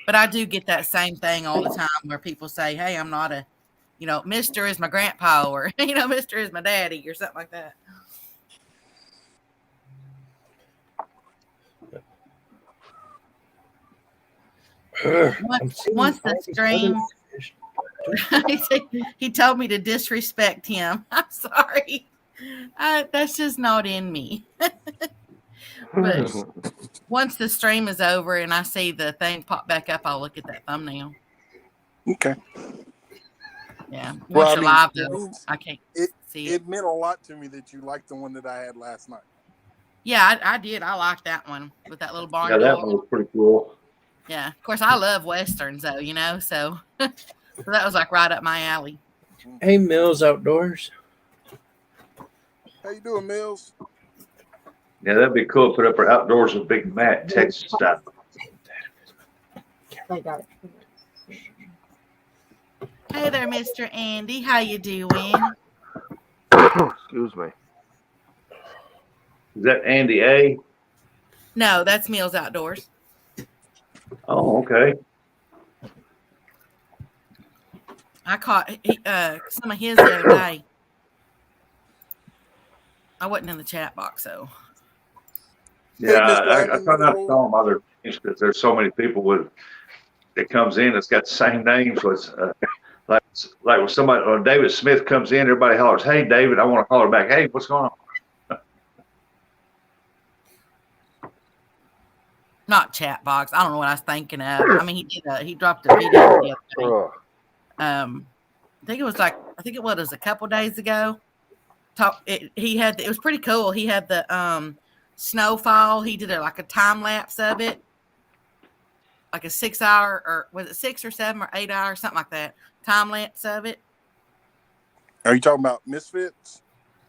I do get that same thing all the time where people say, "Hey, I'm not a, Mister is my grandpa," or Mister is my daddy, or something like that. Once the stream He told me to disrespect him. I'm sorry. That's just not in me. But once the stream is over and I see the thing pop back up, I'll look at that thumbnail. Okay. Yeah. Once Well, I you're mean, live, it though, means I can't see it. it meant a lot to me that you liked the one that I had last night. Yeah, I did. I liked that one with that little barn Yeah, that door. one was pretty cool. Yeah. Of course, I love westerns, though, so so that was like right up my alley. Hey, Mills Outdoors. How you doing, Mills? Yeah, that'd be cool. Put up our outdoors with Big Matt, Texas style. I got it. Hey there, Mr. Andy. How you doing? Excuse me. Is that Andy A? No, that's Mills Outdoors. Oh, okay. I caught some of his the other day. I wasn't in the chat box, so. Yeah, Hey, Mr. I Ivan try not to Nicole. call them other names because there's so many people that comes in that's got the same name. So it's like when somebody or David Smith comes in, everybody hollers, "Hey, David!" I want to holler back, "Hey, what's going on?" Not chat box. I don't know what I was thinking of. I mean, he dropped a video the other day. I think it was a couple days ago. It was pretty cool. He had the snowfall. He did like a time lapse of it, like a 6 hour, or was it 6 or 7 or 8 hours, something like that. Time lapse of it. Are you talking about Misfits?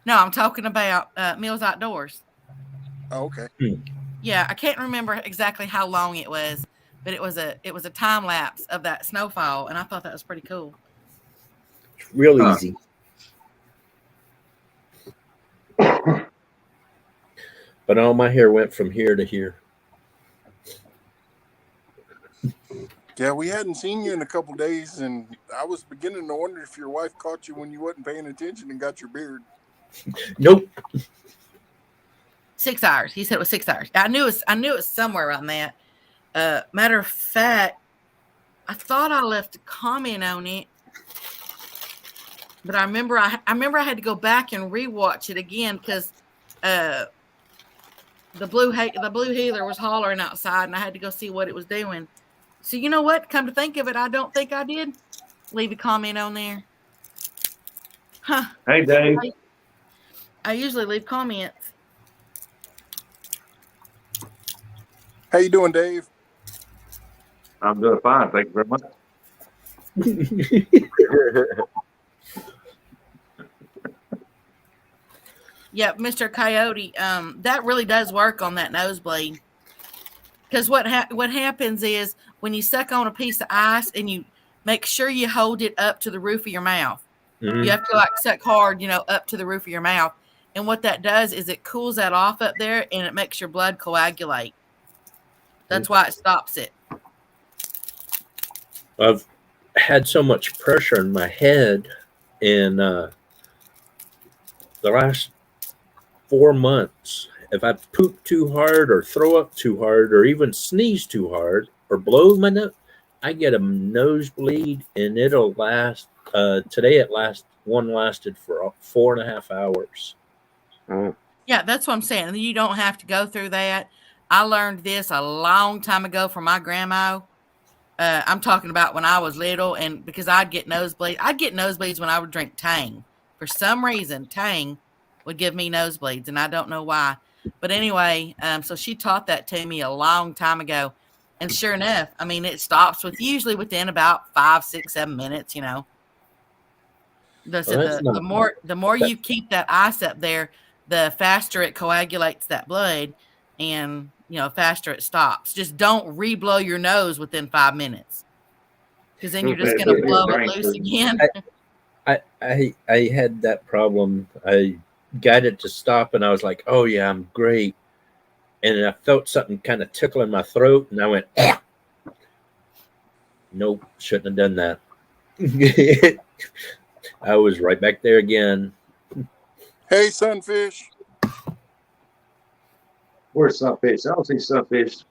No, I'm talking about Mills Outdoors. Oh, okay. Yeah, I can't remember exactly how long it was, but it was a time lapse of that snowfall, and I thought that was pretty cool. It's real easy. But all my hair went from here to here. Yeah, we hadn't seen you in a couple days, and I was beginning to wonder if your wife caught you when you wasn't paying attention and got your beard. Nope. 6 hours. He said it was 6 hours. I knew it was somewhere around that. Matter of fact, I thought I left a comment on it, but I remember I had to go back and rewatch it again because the blue heeler was hollering outside, and I had to go see what it was doing. So you know what? Come to think of it, I don't think I did leave a comment on there. Huh? Hey, Dave. I usually leave comments. How you doing, Dave? I'm doing fine. Thank you very much. Yeah, Mr. Coyote, that really does work on that nosebleed. Because what happens is when you suck on a piece of ice and you make sure you hold it up to the roof of your mouth. Mhm. You have to suck hard, up to the roof of your mouth. And what that does is it cools that off up there and it makes your blood coagulate. That's why it stops it. I've had so much pressure in my head in the last 4 months. If I poop too hard or throw up too hard or even sneeze too hard or blow my nose, I get a nosebleed and it'll last. Today one lasted for 4.5 hours. Yeah, that's what I'm saying. You don't have to go through that. I learned this a long time ago from my grandma. I'm talking about when I was little, and because I'd get nosebleeds when I would drink Tang. For some reason, Tang would give me nosebleeds, and I don't know why. But anyway, so she taught that to me a long time ago. And sure enough, I mean, it stops usually within about 5, 6, 7 minutes, The more you keep that ice up there, the faster it coagulates that blood, and faster it stops. Just don't re-blow your nose within 5 minutes, because then you're just going to blow it loose again. I had that problem. I got it to stop, and I was like, "Oh yeah, I'm great." And I felt something kind of tickle in my throat, and I went, "Nope, shouldn't have done that." I was right back there again. Hey, Sunfish. Where's Sunfish? I don't see Sunfish.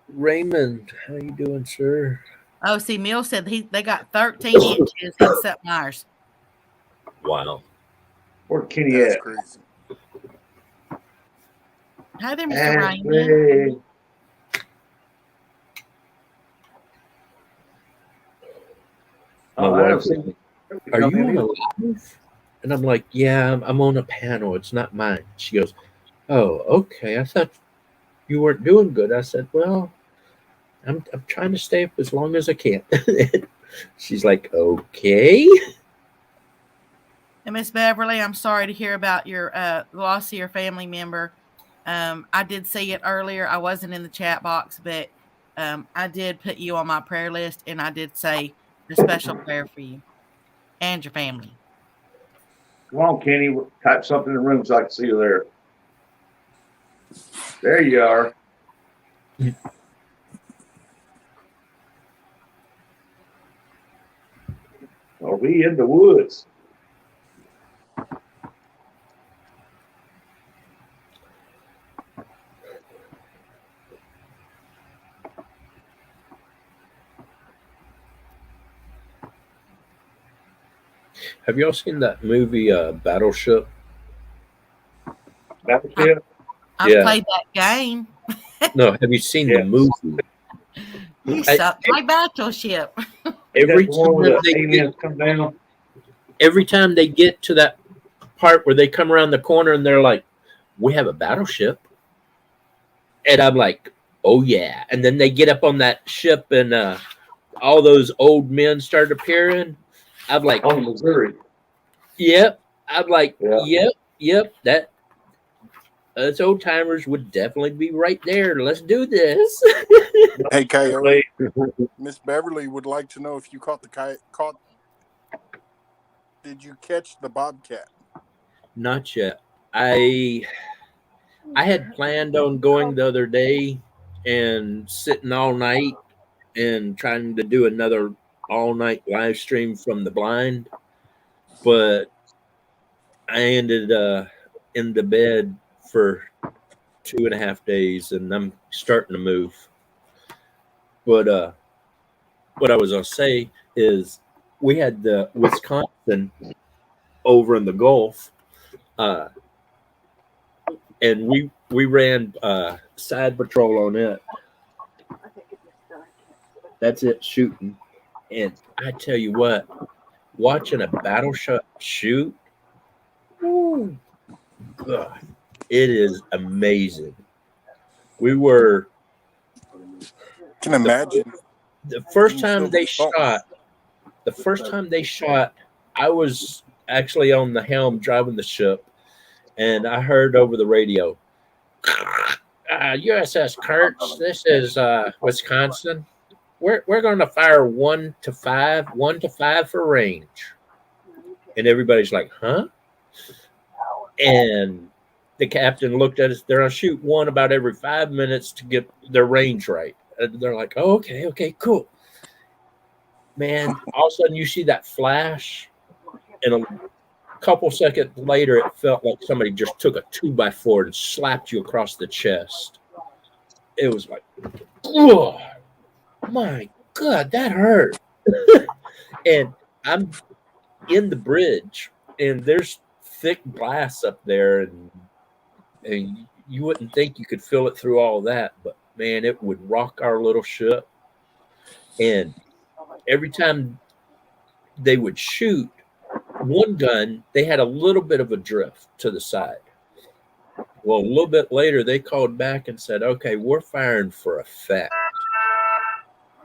Raymond, how you doing, sir? Oh, see, Mill said they got 13 inches in St. Myers. Wow. Where's Kenny That's at? crazy. Hi there, Mr. Raymond. Ashley. My Oh, I wife don't was see. like, "Are you on a live?" And I'm like, "Yeah, I'm on a panel. It's not mine." She goes, "Oh, okay. I thought you weren't doing good." I said, "Well, I'm trying to stay up as long as I can." She's like, "Okay." And Miss Beverly, I'm sorry to hear about your loss of your family member. I did see it earlier. I wasn't in the chat box, but I did put you on my prayer list, and I did say a special prayer for you and your family. Come on, Kenny. Type something in the room so I can see you there. There you are. Are we in the woods? Have y'all seen that movie, Battleship? Battleship? I Yeah. played that game. No, have you seen the Yes. movie? You I- suck my battleship. Every Is that the one where time the aliens come down? every time they get to that part where they come around the corner and they're like, "We have a battleship," and I'm like, "Oh yeah!" And then they get up on that ship and all those old men start appearing. I'm like, On the Missouri. "Yep." I'm like, Yeah. "Yep." That us old timers would definitely be right there. Let's do this. Hey, Coyote. Miss Beverly would like to know if you caught the caught. Did you catch the bobcat? Not yet. I had planned on going the other day and sitting all night and trying to do another all night live stream from the blind, but I ended in the bed for 2.5 days, and I'm starting to move. But what I was gonna say is we had the Wisconsin over in the Gulf, uh, and we ran side patrol on it. That's it shooting, and I tell you what, watching a battleship shoot, woo, God, it is amazing. We were Can imagine. the first You still time be they salty. shot. The first time they shot, I was actually on the helm driving the ship, and I heard over the radio, "USS Kurtz, this is Wisconsin. We're going to fire 1 to 5 for range." And everybody's like, "Huh?" And the captain looked at us. They're going to shoot one about every 5 minutes to get their range right. And they're like, "Oh, okay, cool." Man, all of a sudden you see that flash, and a couple seconds later, it felt like somebody just took a 2x4 and slapped you across the chest. It was like, oh my God, that hurt. And I'm in the bridge, and there's thick glass up there, and you wouldn't think you could feel it through all that, but man, it would rock our little ship. And every time they would shoot one gun, they had a little bit of a drift to the side. Well, a little bit later, they called back and said, "Okay, we're firing for effect."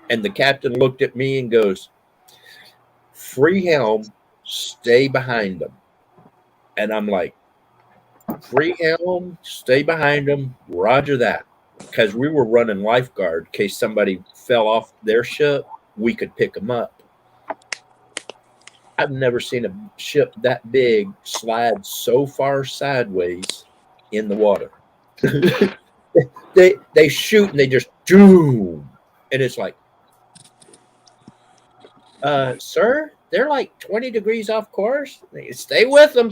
And the captain looked at me and goes, "Free helm, stay behind them." And I'm like, "Free helm, stay behind them. Roger that." Because we were running lifeguard in case somebody fell off their ship, we could pick them up. I've never seen a ship that big slide so far sideways in the water. They shoot and they just doom, and it's like, sir, they're like 20 degrees off course. Stay with them."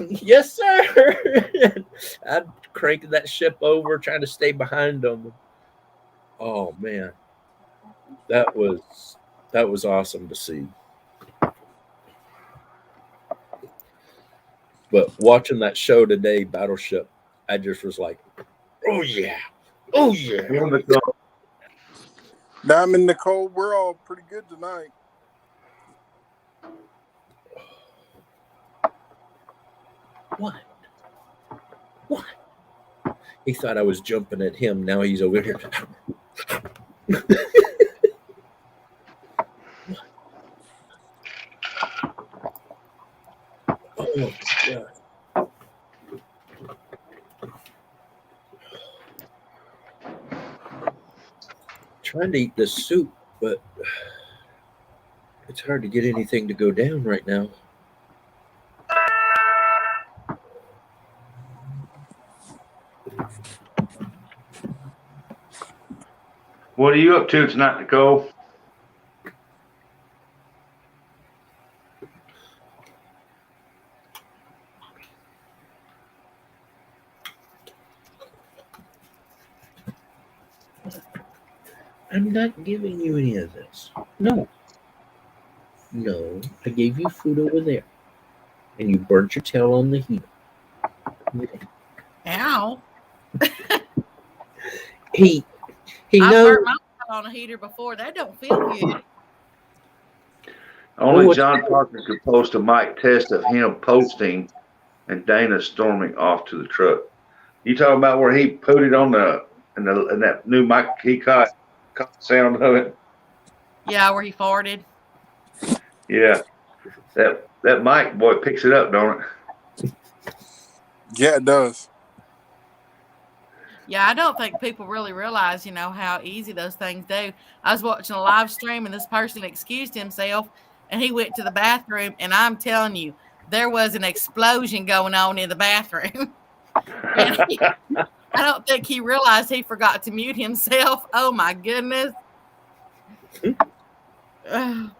"Yes, sir." I'm cranking that ship over, trying to stay behind them. Oh man, that was That was awesome to see. But watching that show today, Battleship, I just was like, oh yeah, oh yeah. Diamond Nicole, we're all pretty good tonight. What? What? He thought I was jumping at him. Now he's over here. Oh, yeah. Trying to eat this soup, but it's hard to get anything to go down right now. What are you up to tonight, Nicole? I'm not giving you any of this. No. No, I gave you food over there. And you burnt your tail on the heater. Ow. He I've knows. burnt my tail on a heater before. That don't feel good. Only John Parker could post a mic test of him posting and Dana storming off to the truck. You talking about where he put it on in that new mic he caught the sound of it? Yeah, where he farted. Yeah. That mic, boy, picks it up, don't it? Yeah, it does. Yeah, I don't think people really realize, how easy those things do. I was watching a live stream and this person excused himself and he went to the bathroom, and I'm telling you, there was an explosion going on in the bathroom. I don't think he realized he forgot to mute himself. Oh my goodness.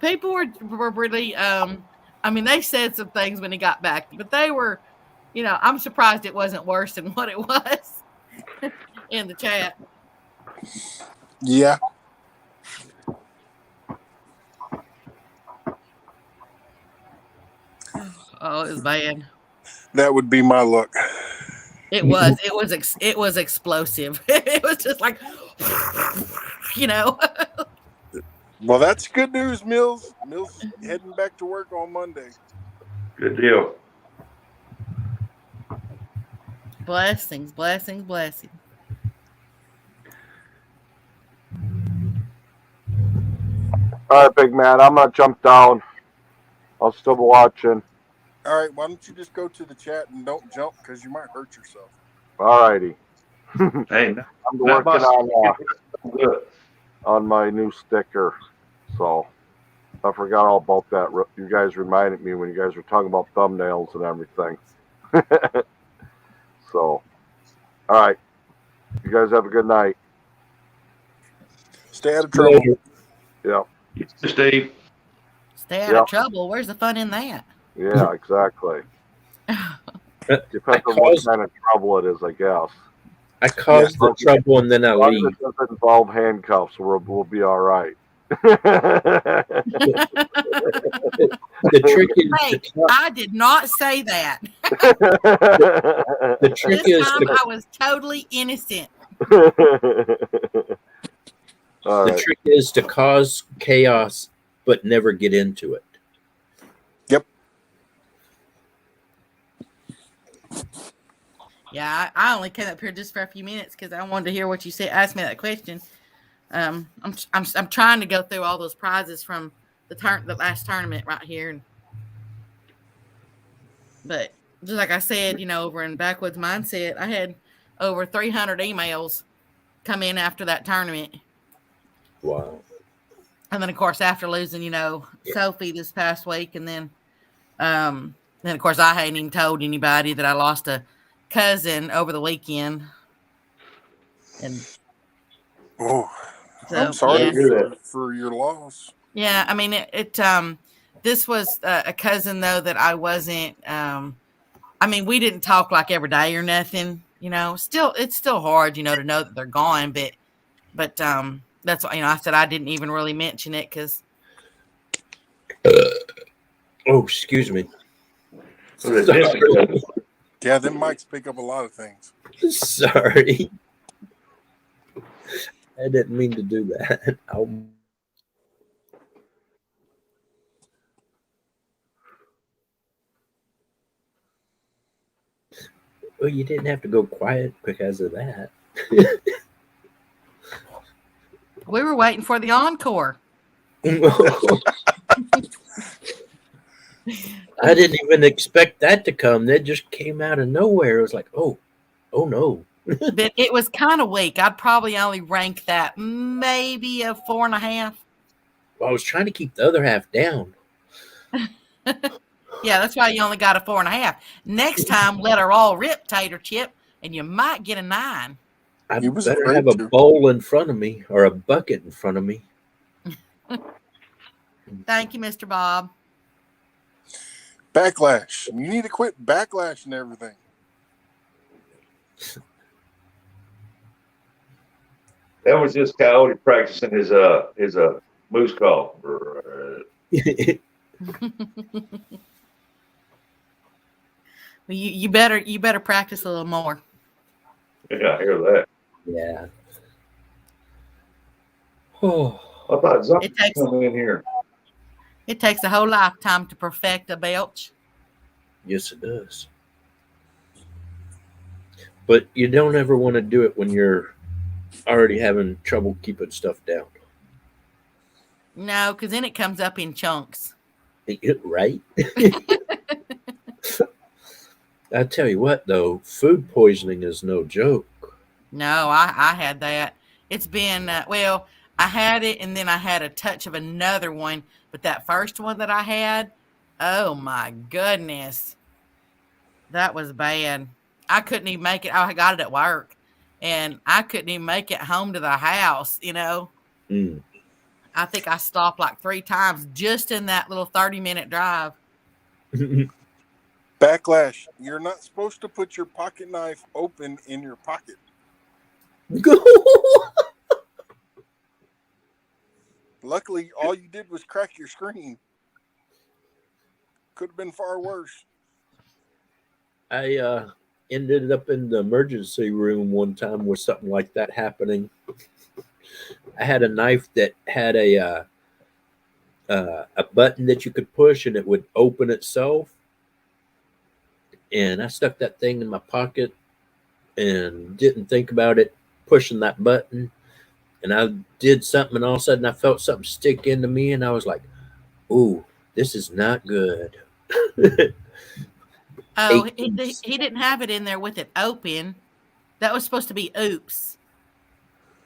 People were really, they said some things when he got back, but they were, I'm surprised it wasn't worse than what it was in the chat. Yeah. Oh, it was bad. That would be my luck. It was explosive. It was just like, Well, that's good news, Mills. Mills heading back to work on Monday. Good deal. Blessings, blessings, blessings. All right, big man. I'm gonna jump down. I'll still be watching. All right, why don't you just go to the chat and don't jump because you might hurt yourself. All righty. Hey, I'm working on my new sticker, so I forgot all about that. You guys reminded me when you guys were talking about thumbnails and everything. So, all right. You guys have a good night. Stay out of trouble. Yeah. Steve. Stay out of trouble. Where's the fun in that? Yeah, exactly. Depends on what kind of trouble it is, I guess. I caused the trouble and then I leave. It doesn't involve handcuffs, we'll be all right. The trick is I did not say that. The trick this is time I was totally innocent. The right. trick is to cause chaos but never get into it. Yep. Yeah, I only came up here just for a few minutes because I wanted to hear what you said. Ask me that question. I'm trying to go through all those prizes from the last tournament right here, but just like I said, over in Backwoods Mindset, I had over 300 emails come in after that tournament. Wow. And then of course after losing, Sophie this past week, and then of course I hadn't even told anybody that I lost a cousin over the weekend. And so, I'm sorry for your loss. Yeah, I mean this was a cousin though that I wasn't. We didn't talk like every day or nothing. Still it's still hard, to know that they're gone. But that's why I said I didn't even really mention it because Oh, excuse me. Was it distant cousins? Yeah, them mics pick up a lot of things. Sorry. I didn't mean to do that. Well, you didn't have to go quiet because of that. We were waiting for the encore. I didn't even expect that to come. That just came out of nowhere. It was like, oh no. But it was kind of weak. I'd probably only rank that maybe a 4.5. Well, I was trying to keep the other half down. Yeah, that's why you only got a 4.5. Next time, let her all rip, Tater Chip, and you might get a 9. I He was better afraid have a to. bowl in front of me or a bucket in front of me. Thank you, Mr. Bob. Backlash. You need to quit backlashing everything. That was just Coyote practicing his moose call. Well, you better practice a little more. Yeah, I hear that. Yeah. Oh, I thought Zombie It takes coming in here. it takes a whole lifetime to perfect a belch. yes, it does. But you don't ever want to do it when you're already having trouble keeping stuff down. No, because then it comes up in chunks. Right? I tell you what, though, food poisoning is no joke. No, I had that. It's been, well, I had it and then I had a touch of another one. But that first one that I had, oh my goodness, that was bad. I couldn't even make it. I got it at work and I couldn't even make it home to the house, Mm. I think I stopped like 3 times just in that little 30-minute drive. Backlash. You're not supposed to put your pocket knife open in your pocket. Luckily, all you did was crack your screen. Could have been far worse. I ended up in the emergency room one time with something like that happening. I had a knife that had a button that you could push and it would open itself. And I stuck that thing in my pocket and didn't think about it pushing that button. And I did something, and all of a sudden I felt something stick into me, and I was like, "Ooh, this is not good." Oh, he didn't have it in there with it open. That was supposed to be oops.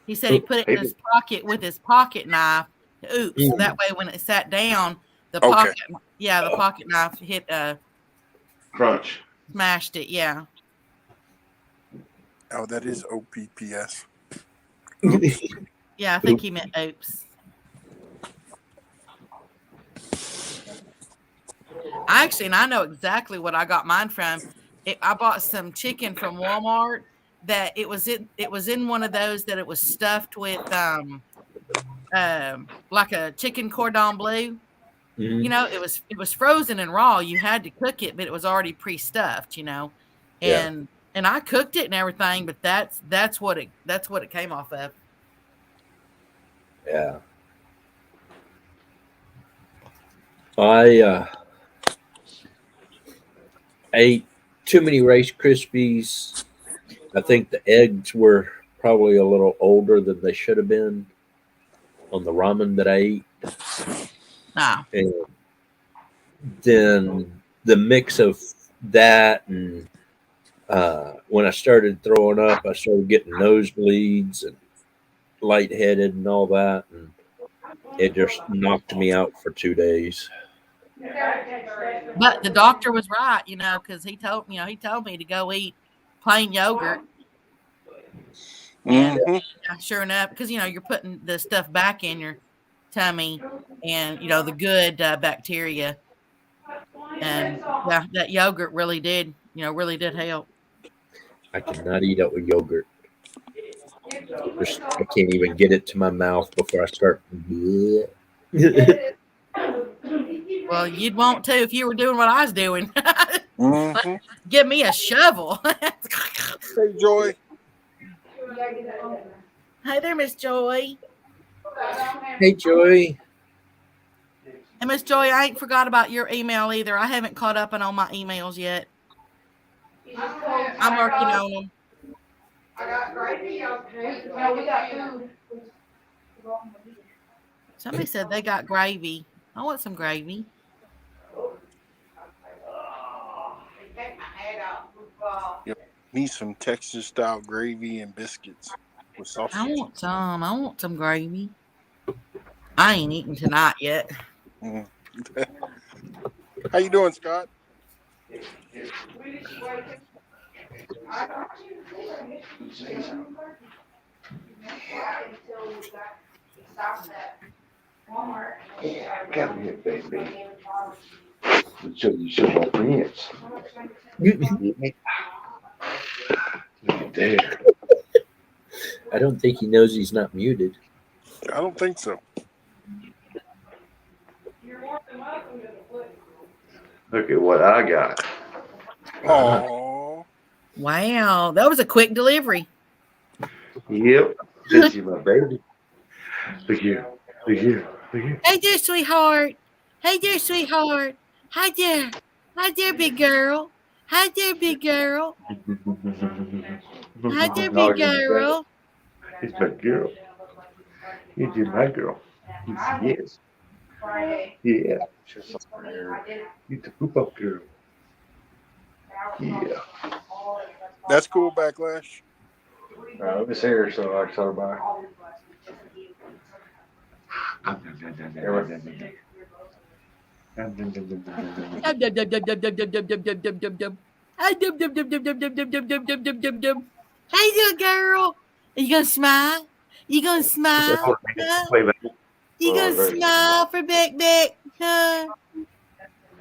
He said he put it in his pocket with his pocket knife. Oops. So that way when it sat down, the pocket knife hit Crunch. smashed it, yeah. Oh, that is OPPS. Yeah, I think he meant oops. And I know exactly what I got mine from. I bought some chicken from Walmart that it was in one of those that it was stuffed with like a chicken cordon bleu. Mhm. It was frozen and raw. You had to cook it, but it was already pre-stuffed, And I cooked it and everything, but that's what it came off of. Yeah. I ate too many Rice Krispies. I think the eggs were probably a little older than they should have been on the ramen that I ate. Nah. And then the mix of that and when I started throwing up, I started getting nosebleeds and lightheaded and all that. And it just knocked me out for 2 days. But the doctor was right, because he told me to go eat plain yogurt. And sure enough, because you're putting the stuff back in your tummy, and the good bacteria, and that yogurt really did help. I cannot eat up with yogurt. I can't even get it to my mouth before I start. Well, you'd want to if you were doing what I was doing. Mm-hmm. Give me a shovel. Hey, Joy. Hey there, Miss Joy. Hey, Joy. And Miss Joy, I ain't forgot about your email either. I haven't caught up on all my emails yet. I'm working on them. I got gravy. Okay. No, we got food. Somebody said they got gravy. I want some gravy. Take my head out. Yep. Me some Texas style gravy and biscuits with I sausage. want some. I want some gravy. I ain't eating tonight yet. Mm. How you doing, Scott? Come here, baby. Show you some more friends. Look at there. I don't think he knows he's not muted. I don't think so. Look at what I got. Oh, Wow, that was a quick delivery. Yep. This is my baby. Look here. Look here. Look here. Hey there, sweetheart. Hey there, sweetheart. Hi there. Hi there, big girl. Hi there, big girl. Hi there, big girl. It's my girl. It's my girl. Yes. Yeah. You the poop up girl. Yeah. that's cool, Backlash. Let me see her so I can tell her bye. Hey there, girl. Are you gonna smile? You gonna smile? Huh? Play back. You gonna smile for Beck Beck? Huh?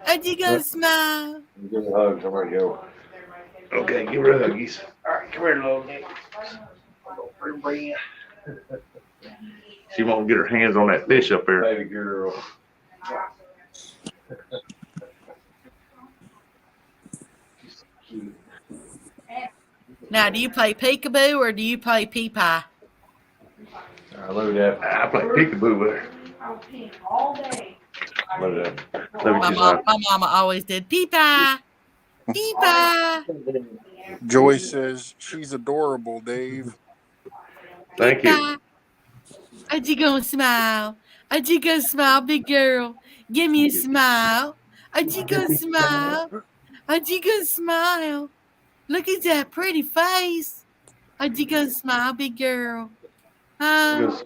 Are you gonna smile? Give me a hug. I'm ready to go. Okay, give her a huggies. All right, come here, little Nick. She won't get her hands on that fish up there. Baby girl. Now, do you play peekaboo or do you play pea pie? Load that. I play peekaboo with her. Load that. My mama always did pea pie. Pea pie. Joy says she's adorable, Dave. Thank you. Are you gonna smile? Are you gonna smile, big girl? Give me a smile. Are you gonna smile? Are you gonna smile? Look at that pretty face. Are you gonna smile, big girl? Huh?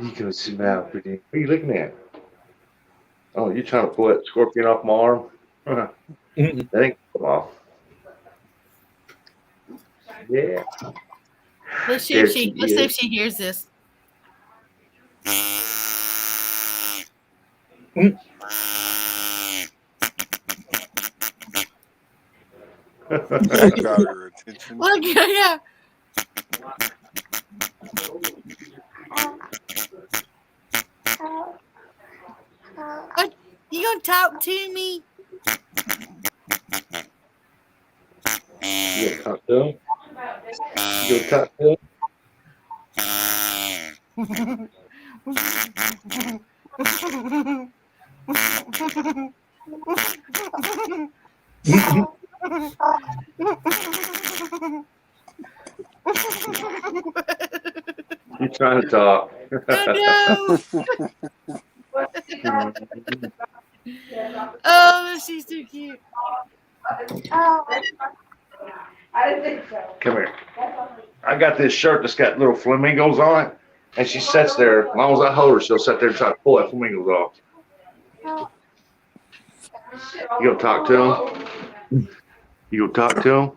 You can smile pretty. What are you looking at? Oh, you trying to pull that scorpion off my arm? That ain't come off. Yeah. Let's see if she hears this. That got her attention. Look, yeah. You gonna talk to me? You gonna talk to him? You gonna talk to him? You trying to talk? I know. Oh, she's too cute. I didn't think so. Come here. I got this shirt that's got little flamingos on it, and she sits there. As long as I hold her, she'll sit there and try to pull that flamingos off. You gonna talk to him? You gonna talk to him?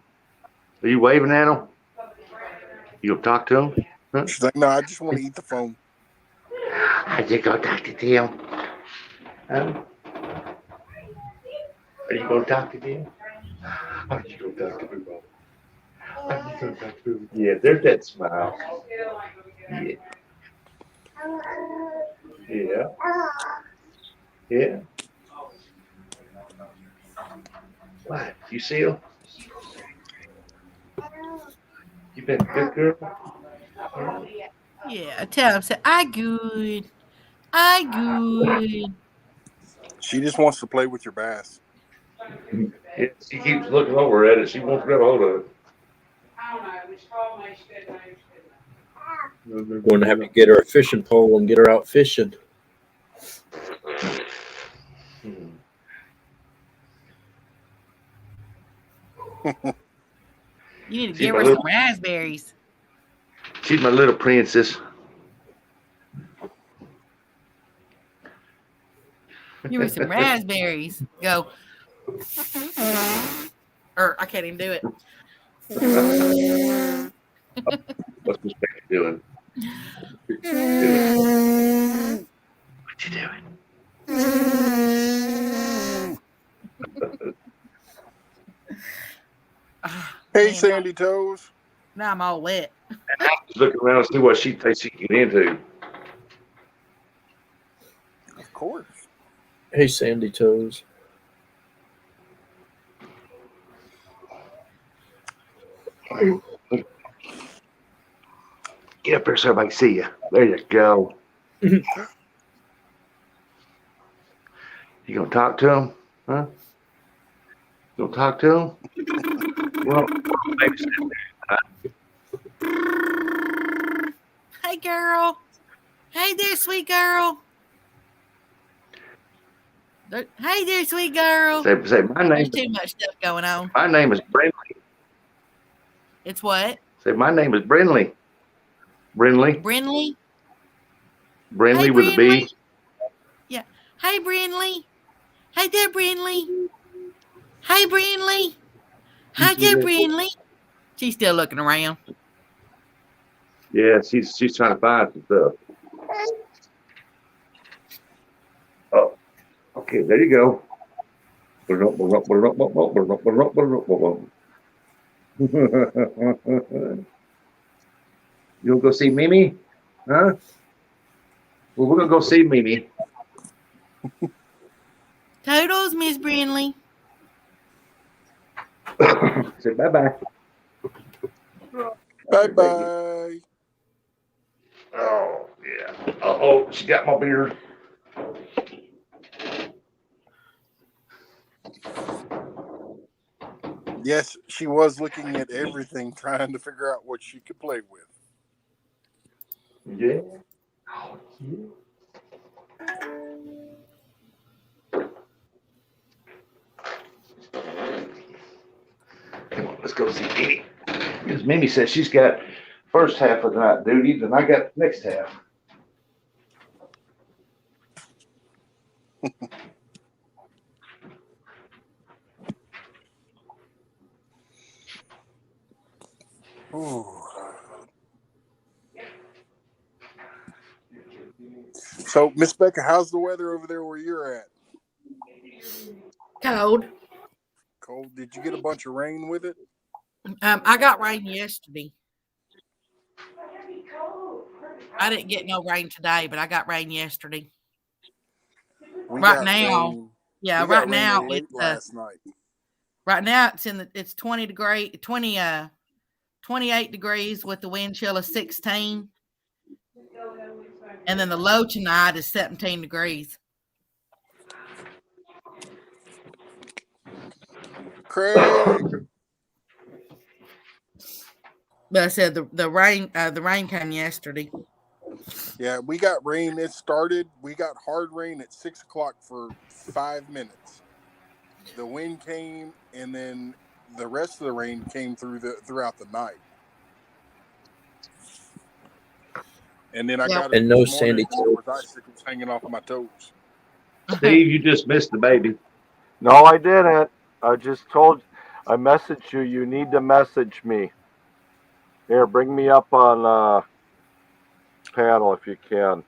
Are you waving at him? You gonna talk to him? Huh? She's like, no, I just want to eat the phone. I just gonna talk to him. Huh? Are you gonna talk to him? Are you gonna talk to him? Are you gonna talk to him? Yeah, there's that smile. Yeah. Yeah. Yeah. What? You see him? You been a good girl? Yeah, tell him, say, I good. I good. She just wants to play with your bass. Yeah, she keeps looking over at it. She won't grab a hold of it. We're going to have to get her a fishing pole and get her out fishing. You need to She's give my her some little, raspberries. she's my little princess. Give her some raspberries. Go. Or I can't even do it. What's Miss Becky doing? What you doing? Hey, Man, Sandy Toes. now I'm all wet. Just looking around and see what she thinks she can get into. Of course. Hey, Sandy Toes. Get up here so everybody can see you. There you go. You gonna talk to him? Huh? You gonna talk to him? Well, Hey, girl. Hey there, sweet girl. Hey there, sweet girl. say my There's name. too much stuff going on. My name is Brinley. It's what? Say my name is Brinley. Brinley. Brinley? Brinley Hey, with a B. Yeah. Hey, Brinley. Hey there, Brinley. Hey, Brinley. Hi there, Brinley. She's still looking around. Yeah, she's trying to find some stuff. Oh, okay, there you go. You gonna go see Mimi? Huh? Well, we're gonna go see Mimi. Toodles, Miss Brinley. Say bye bye. Bye bye. Oh yeah. Oh, she got my beard. Yes, she was looking at everything, trying to figure out what she could play with. Yeah. Come on, let's go see Mimi. Because Mimi says she's got first half of the night duties, and I got next half. Ooh. So, Miss Becca, how's the weather over there where you're at? Cold. Cold? Did you get a bunch of rain with it? I got rain yesterday. I didn't get no rain today, but I got rain yesterday. We Right got now, rain. yeah, We got right rain now late it's last night. right now it's 28 degrees with the wind chill of 16. And then the low tonight is 17 degrees. Craig. But I said the rain came yesterday. Yeah, we got rain. It started. We got hard rain at 6 o'clock for 5 minutes. The wind came, and then the rest of the rain came throughout the night. And then I Yep. got up And no this morning, Sandy and there Toes. was icicles hanging off my toes. Steve, you just missed the baby. No, I didn't. I just told. I messaged you. You need to message me. Here, bring me up on panel if you can.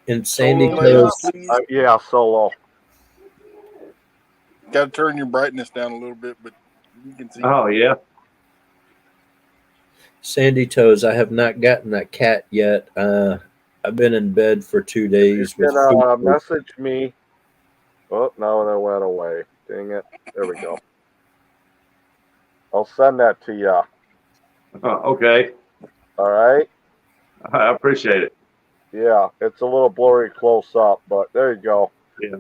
And Sandy Solo layers, Toes. please. Yeah, solo. Got to turn your brightness down a little bit, but you can see. Oh yeah. Sandy Toes. I have not gotten that cat yet. I've been in bed for 2 days You with can fever. message me. Oh, no, it went away. Dang it. There we go. I'll send that to you. Okay. All right. I appreciate it. Yeah, it's a little blurry close up, but there you go. Yeah.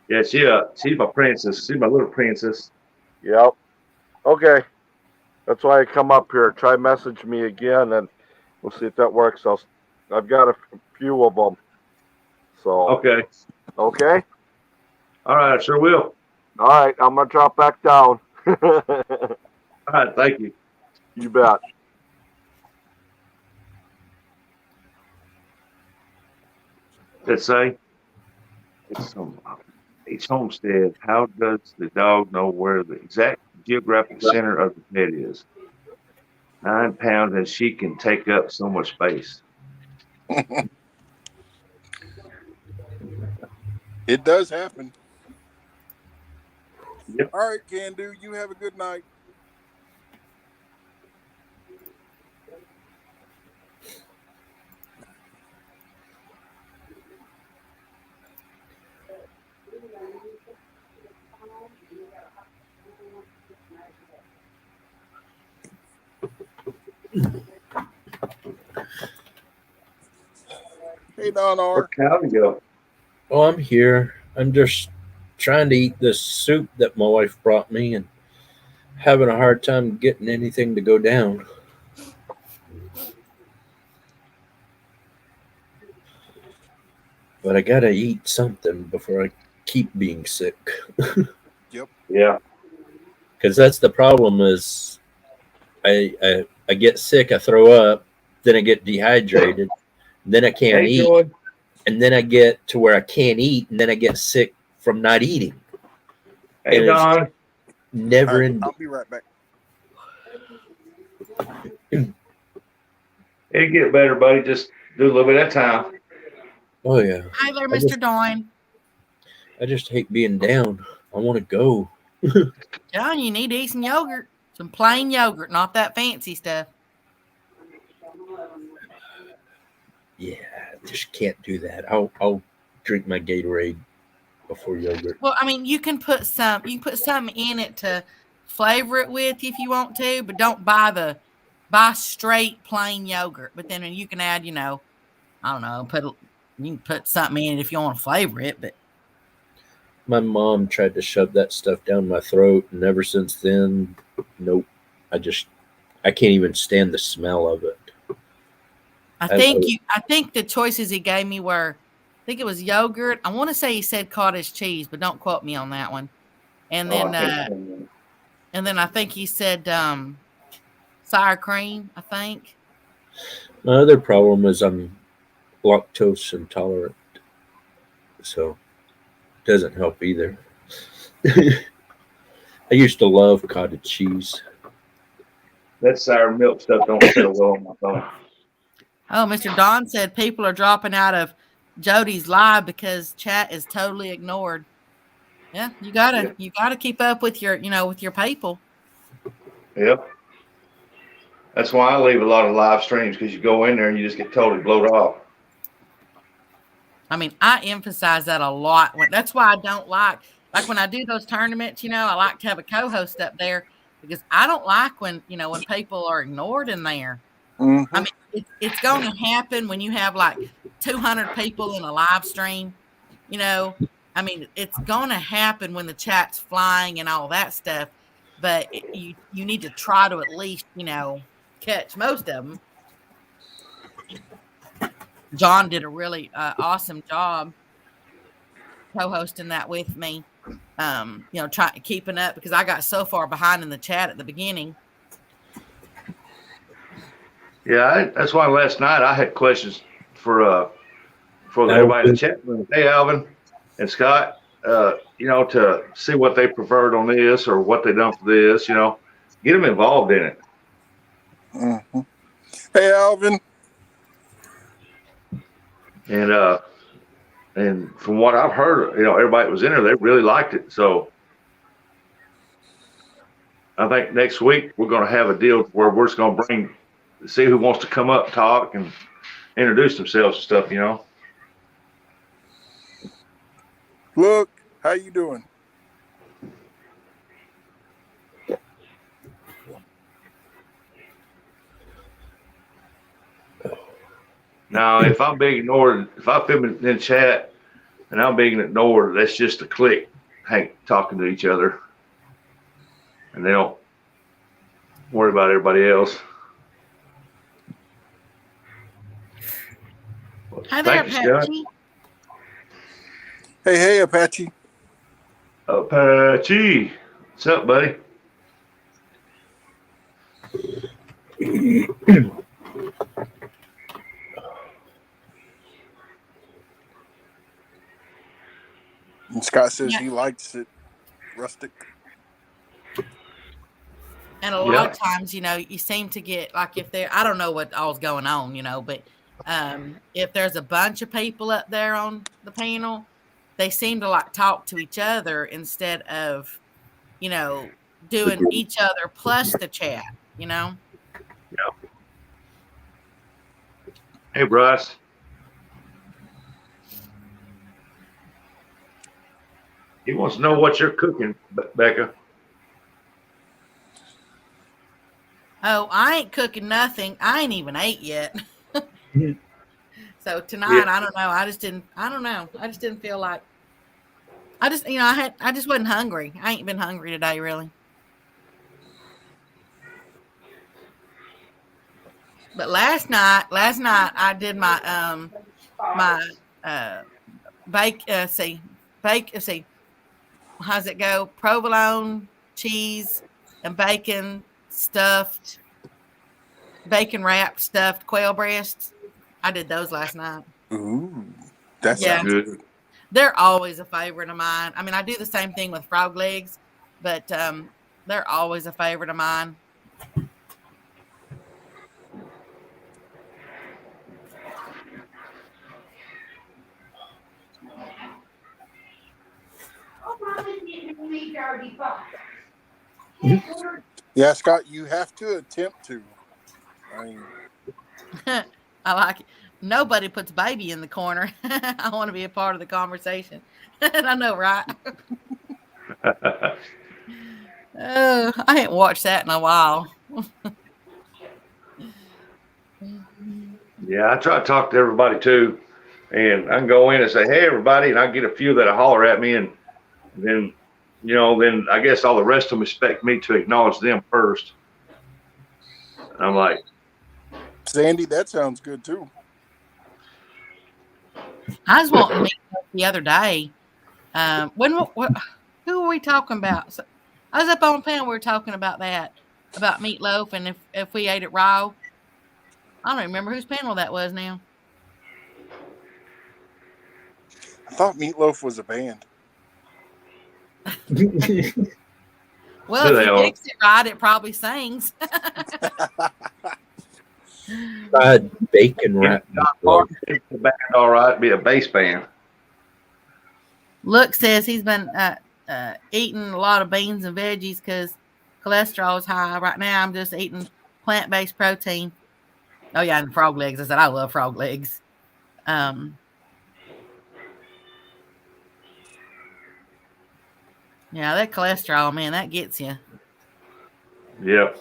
Yeah, she's my princess. She's my little princess. Yep. Okay. That's why I come up here. Try message me again, and we'll see if that works. I've got a few of them. So Okay. okay. All right, I sure will. All right. I'm gonna drop back down. All right, thank you. You bet. Let's say it's each homestead. How does the dog know where the exact geographic center of the bed is? 9 pounds, and she can take up so much space. It does happen. Yep. All right, Can Do. You have a good night. Hey, Don R. Where'd Callie go? Oh, I'm here. I'm just trying to eat this soup that my wife brought me and having a hard time getting anything to go down. But I gotta eat something before I keep being sick. Yeah. Because that's the problem is I get sick, I throw up, then I get dehydrated, then I can't Hey, eat, Joy. and then I get to where I can't eat, and then I get sick from not eating. Hey, And it's Don. never All right, ending. I'll be right back. It'll get better, buddy. Just do a little bit at a time. Oh yeah. Hi there, I Mr. just, Doyne. I just hate being down. I want to go. John, you need to eat some yogurt. Some plain yogurt, not that fancy stuff. Yeah, I just can't do that. I'll drink my Gatorade before yogurt. Well, I mean, you can put some in it to flavor it with if you want to, but don't buy straight plain yogurt. But then you can add, I don't know, you can put something in it if you want to flavor it, but My mom tried to shove that stuff down my throat, and ever since then, nope. I can't even stand the smell of it. I think the choices he gave me were, I think it was yogurt. I want to say he said cottage cheese, but don't quote me on that one. And then I think he said sour cream, I think. My other problem is I'm lactose intolerant, so it doesn't help either. I used to love cottage cheese. That sour milk stuff don't settle well on my tongue. Oh, Mr. Don said people are dropping out of Jody's live because chat is totally ignored. Yeah, you gotta keep up with your people. Yep. That's why I leave a lot of live streams, because you go in there and you just get totally blowed off. I mean, I emphasize that a lot. That's why I don't like when I do those tournaments, I like to have a co-host up there because I don't like when people are ignored in there. Mm-hmm. I mean, it's going to happen when you have like 200 people in a live stream, I mean, it's going to happen when the chat's flying and all that stuff, but you need to try to at least, catch most of them. John did a really awesome job co-hosting that with me. Keeping up because I got so far behind in the chat at the beginning. Yeah, that's why last night I had questions for everybody in the chat room. Hey, Alvin and Scott, to see what they preferred on this or what they done for this, get them involved in it. Mm-hmm. Hey, Alvin. And from what I've heard, everybody that was in there, they really liked it. So I think next week we're going to have a deal where we're just going to see who wants to come up, talk, and introduce themselves and stuff, Look, how you doing? Now, if I'm being ignored, if I feel in chat and I'm being ignored, that's just a click, talking to each other, and they don't worry about everybody else. Well, Hi there, thank you, Scott. Apache. Hey, Apache. Apache, what's up, buddy? And Scott says Yeah. he likes it rustic. And a lot of times, you seem to get like if there, I don't know what all's going on, but if there's a bunch of people up there on the panel, they seem to like talk to each other instead of, doing each other plus the chat, Yeah. Hey, Bryce. He wants to know what you're cooking, Becca. Oh, I ain't cooking nothing. I ain't even ate yet. So tonight, Yeah. I don't know. I don't know. I just didn't feel like, I just wasn't hungry. I ain't been hungry today, really. But last night I did my bake see how's it go? Provolone, cheese, and bacon stuffed, bacon wrapped stuffed quail breasts. I did those last night. Ooh, that Yeah. sounds good. They're always a favorite of mine. I mean, I do the same thing with frog legs, but they're always a favorite of mine. Yeah, Scott, you have to attempt to. I mean, I like it. Nobody puts baby in the corner. I want to be a part of the conversation. I know, right? Oh, I ain't watched that in a while. Yeah, I try to talk to everybody too, and I can go in and say, "Hey, everybody," and I get a few that holler at me, and then, then I guess all the rest of them expect me to acknowledge them first. And I'm like, Sandy, that sounds good too. I was wanting to meet the other day. Who were we talking about? So, I was up on panel. We were talking about that, about meatloaf, and if we ate it raw. I don't remember whose panel that was now. I thought Meatloaf was a band. Well, if you fix it right, it probably sings. Bacon wrap. It's a band, all right, be a bass band. Look says he's been eating a lot of beans and veggies because cholesterol is high. Right now, I'm just eating plant-based protein. Oh yeah, and frog legs. I said I love frog legs. Yeah, that cholesterol, man, that gets you. Yep.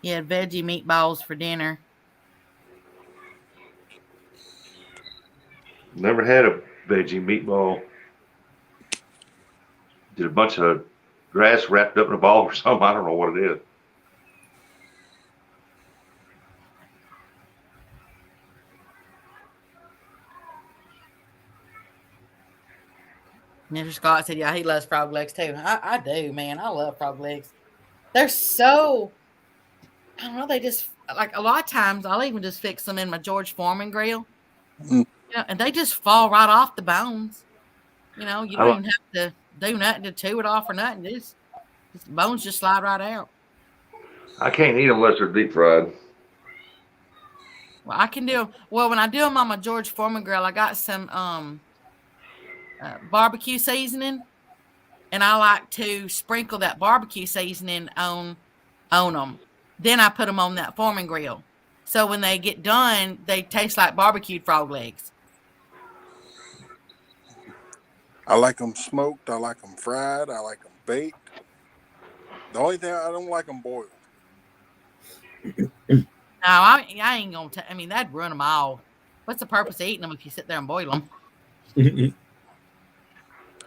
He had veggie meatballs for dinner. Never had a veggie meatball. Did a bunch of grass wrapped up in a ball or something. I don't know what it is. Mr. Scott said, yeah, he loves frog legs too. I do, man. I love frog legs. They're so, I don't know, they just, like a lot of times I'll even just fix them in my George Foreman grill. Mm. And they just fall right off the bones. You don't even have to do nothing to chew it off or nothing. The bones just slide right out. I can't eat them unless they're deep fried. Well, I can do them. Well, when I do them on my George Foreman grill, I got some barbecue seasoning, and I like to sprinkle that barbecue seasoning on them. Then I put them on that Foreman grill. So when they get done, they taste like barbecued frog legs. I like them smoked. I like them fried. I like them baked. The only thing I don't like them boiled. No, I ain't gonna. I mean, that'd ruin them all. What's the purpose of eating them if you sit there and boil them?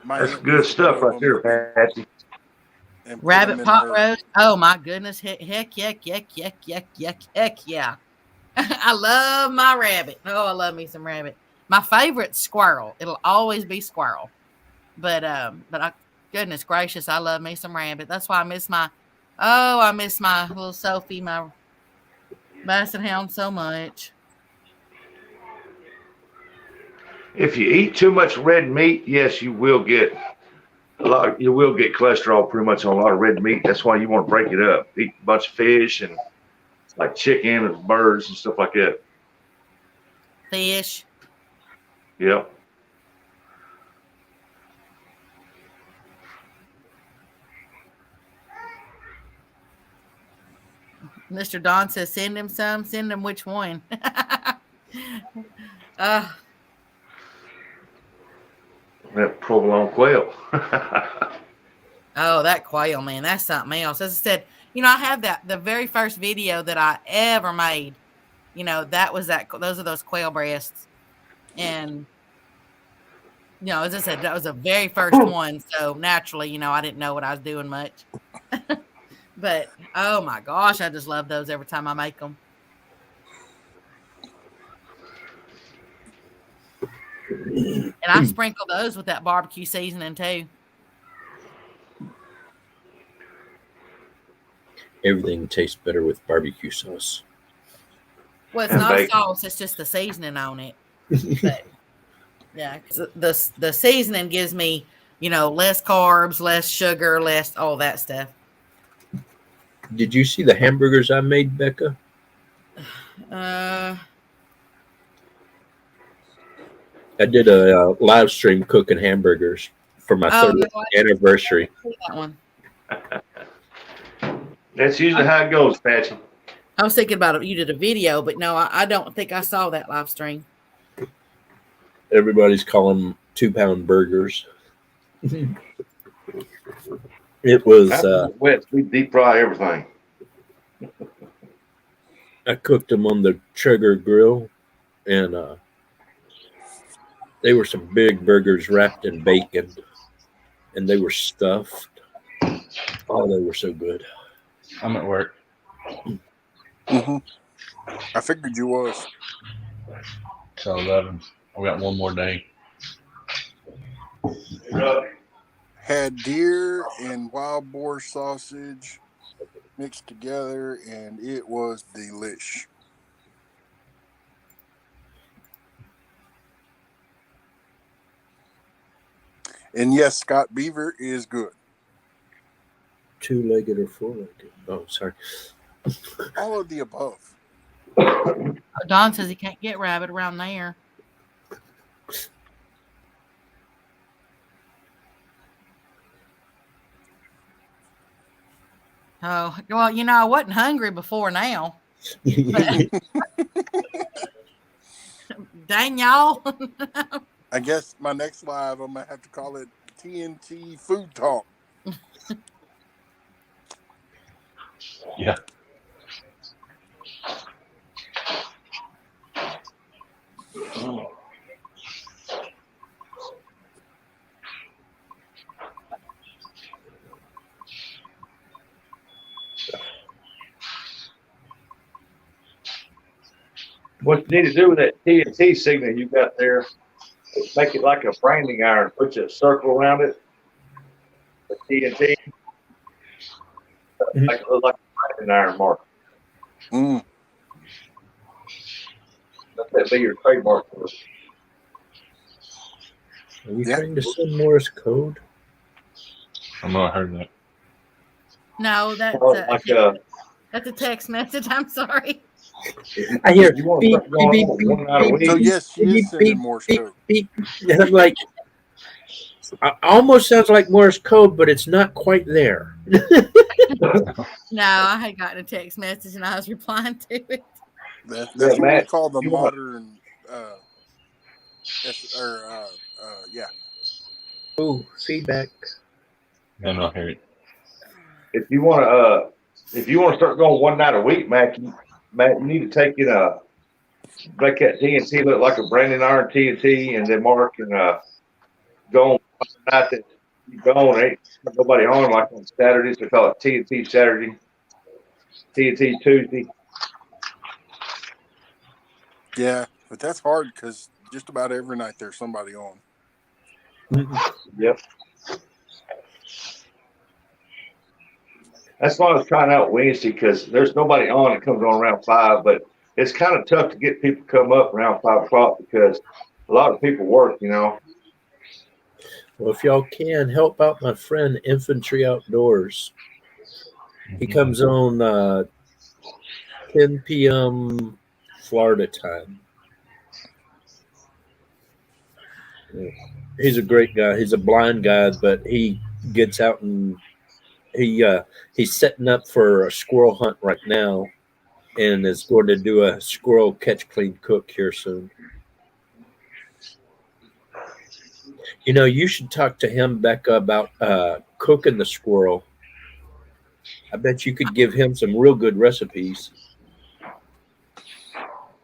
My That's aunt good used to stuff boil right there, them Patsy. and put them Rabbit in pot her. roast. Oh my goodness! Heck, heck, yeah! I love my rabbit. Oh, I love me some rabbit. My favorite squirrel. It'll always be squirrel. But goodness gracious, I love me some rabbit. That's why I miss my little Sophie, my basset hound, so much. If you eat too much red meat, yes, you will get you will get cholesterol pretty much on a lot of red meat. That's why you want to break it up. Eat a bunch of fish and like chicken and birds and stuff like that. Fish. Yep. Mr. Don says, send him some. Send him which one? uh, That provolone quail. oh, that quail, man, that's something else. As I said, I have the very first video that I ever made. That was those are those quail breasts. And, as I said, that was the very first one. So naturally, I didn't know what I was doing much. But, oh my gosh, I just love those every time I make them. And I sprinkle those with that barbecue seasoning too. Everything tastes better with barbecue sauce. Well, it's And not a bacon. sauce; it's just the seasoning on it. But yeah, 'cause the seasoning gives me, less carbs, less sugar, less all that stuff. Did you see the hamburgers I made, Becca? I did a live stream cooking hamburgers for my 30th anniversary. That one. That's usually how it goes, Patsy. I was thinking about it. You did a video, but no, I don't think I saw that live stream. Everybody's calling them 2-pound burgers. It was wet. We deep fry everything. I cooked them on the Traeger grill, and they were some big burgers wrapped in bacon, and they were stuffed. Oh, they were so good. I'm at work. Mm-hmm. I figured you was. Till 11. We got one more day. Had deer and wild boar sausage mixed together, and it was delish. And yes, Scott, beaver is good. 2-legged or 4-legged? Oh, sorry. All of the above. Don says he can't get rabbit around there. Oh, well, I wasn't hungry before now. Dang y'all. I guess my next live, I'm going to have to call it T.N.T. Food Talk. Yeah. What you need to do with that T.N.T. signal you got there is make it like a branding iron. Put you a circle around it. The T.N.T. Make it look like a branding iron mark. Mm. Let that be your trademark. Are you trying to send Morse code? I'm not heard that. No, that's that's a text message. I'm sorry. I hear You want beep, something beep, going beep, on one night a beep, week. So beep, yes, she is beep, sending beep, Morse beep, code. beep. And I'm like, almost sounds like Morse code, but it's not quite there. No, I had gotten a text message and I was replying to it. That's Yeah, what we Matt, call the you want- modern, yeah. Oh, feedback. I'm not heard it. if you want to start going one night a week, Matt, you need to take in make that TNT look like a Brandon Iron TNT, and then Mark and go on the night that you go on. Ain't nobody on like on Saturdays. They call it TNT Saturday, TNT Tuesday. Yeah, but that's hard because just about every night there's somebody on. Yep. That's why I was trying out Wednesday, because there's nobody on that comes on around 5, but it's kind of tough to get people to come up around 5 o'clock because a lot of people work, you know. Well, if y'all can help out my friend Infantry Outdoors, he comes on 10 p.m. Florida time. He's a great guy. He's a blind guy, but he gets out and he's setting up for a squirrel hunt right now, and is going to do a squirrel catch, clean, cook here soon. You know, you should talk to him, Becca, about cooking the squirrel. I bet you could give him some real good recipes.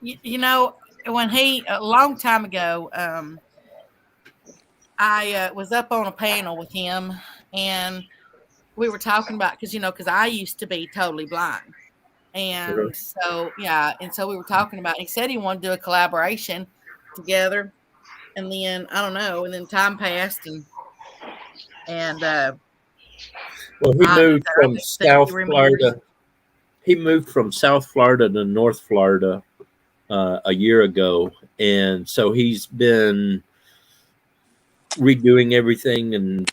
You know, when a long time ago, I was up on a panel with him, and we were talking about, because I used to be totally blind. And so, yeah. And so we were talking about, he said he wanted to do a collaboration together. And then, I don't know. And then time passed. Well, he moved from South Florida. He moved from South Florida to North Florida a year ago. And so he's been redoing everything, and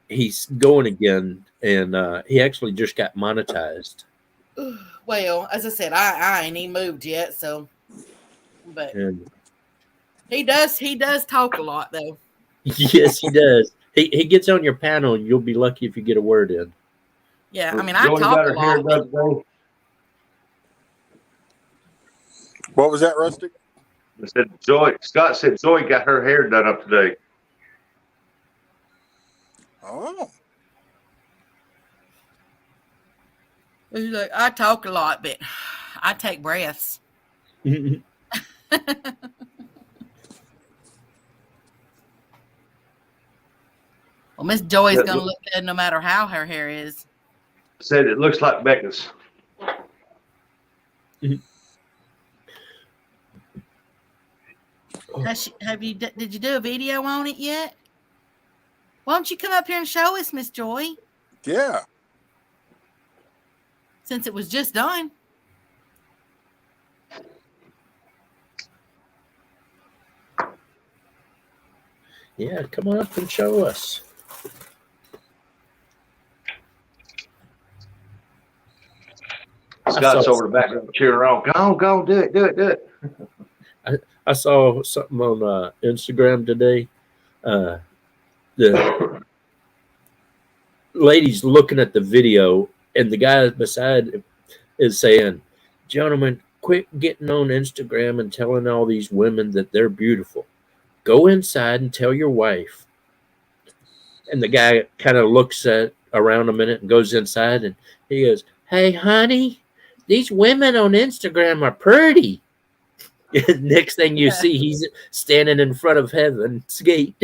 he's going again. And he actually just got monetized. Well, as I said, I ain't even moved yet, so. But he does talk a lot, though. Yes, he does. He gets on your panel, and you'll be lucky if you get a word in. Yeah, I mean, I talk a lot. What was that, Rustic? I said Scott said Zoe got her hair done up today. Oh. He's like, I talk a lot, but I take breaths. Well, Miss Joy's going to look good no matter how her hair is. Said it looks like Becca's. Did you do a video on it yet? Why don't you come up here and show us, Miss Joy? Yeah. Since it was just done. Yeah, come on up and show us. Scott's over the back cheering on. Go, do it. I saw something on Instagram today. The lady's looking at the video, and the guy beside is saying, "Gentlemen, quit getting on Instagram and telling all these women that they're beautiful. Go inside and tell your wife." And the guy kind of looks around a minute and goes inside, and he goes, "Hey, honey, these women on Instagram are pretty." Next thing you see, he's standing in front of Heaven's Gate.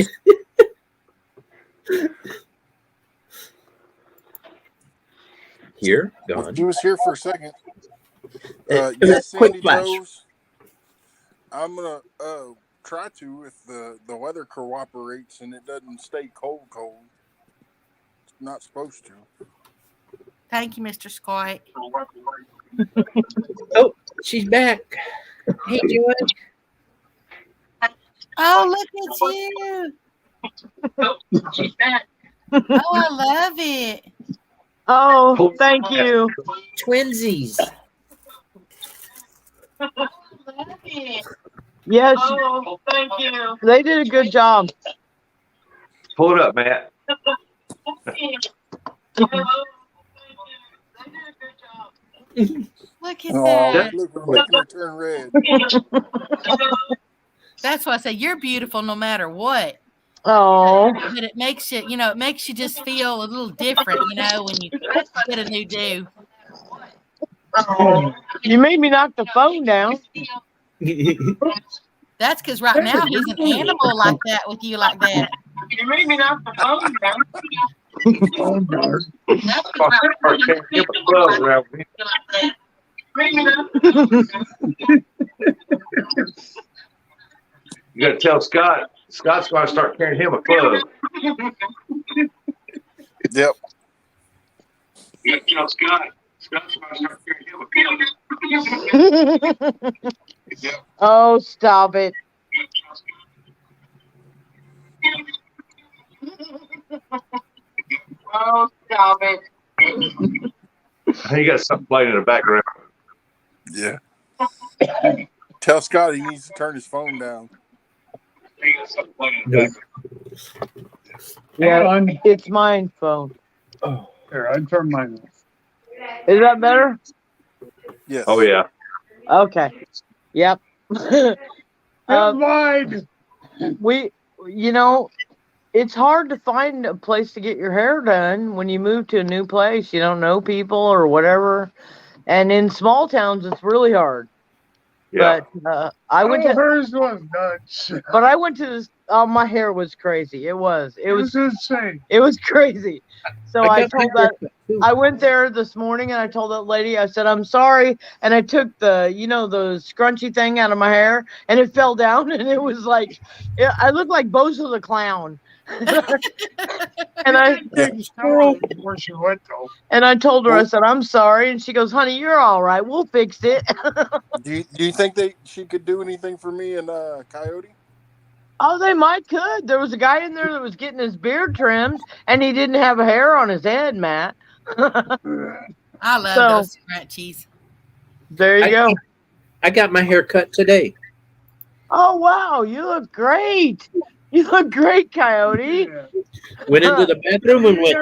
Here, gone. He was here for a second. Yes, Sandy Joe's. I'm gonna try to if the weather cooperates and it doesn't stay cold. It's not supposed to. Thank you, Mr. Scott. Oh, she's back. Hey, Joy. Oh, look at you. She's back. Oh, I love it. Oh, thank you. Twinsies. Yes. Oh, thank you. They did a good job. Pull it up, Matt. Look at that. Look, making her turn red. That's why I say you're beautiful no matter what. Oh, But it makes you, it makes you just feel a little different, when you get a new do. you made me knock the phone down. That's because right now he's an animal like that with you like that. You made me knock the phone down. Oh, darn. Or can't give a club around me. You got to tell Scott. Scott's going to start carrying him a club. Yep. You got to tell Scott. Scott's going to start carrying him a club. Yep. Oh, stop it. Oh, stop it. You got something playing in the background. Yeah. Tell Scott he needs to turn his phone down. You got something playing in the background. Yeah, it's my phone. Oh, here, I turn mine off. Is that better? Yes. Oh, yeah. Okay. Yep. Mine. It's hard to find a place to get your hair done when you move to a new place. You don't know people or whatever. And in small towns, it's really hard. Yeah. But I went to hers was nuts. But I went to this. Oh, my hair was crazy. It was insane. It was crazy. So I got my told that. haircut, too. I went there this morning and I told that lady. I said, "I'm sorry," and I took the scrunchy thing out of my hair and it fell down and it was like, I looked like Bozo the Clown. And I Before she went though. and I told her, I said, "I'm sorry," and she goes, "Honey, you're all right. We'll fix it." Do you think she could do anything for me and Coyote? Oh, they could. There was a guy in there that was getting his beard trimmed, and he didn't have a hair on his head, Matt. I love those scrunchies. There you go. I got my hair cut today. Oh, wow. You look great. You look great, Coyote. Went into the bathroom and went.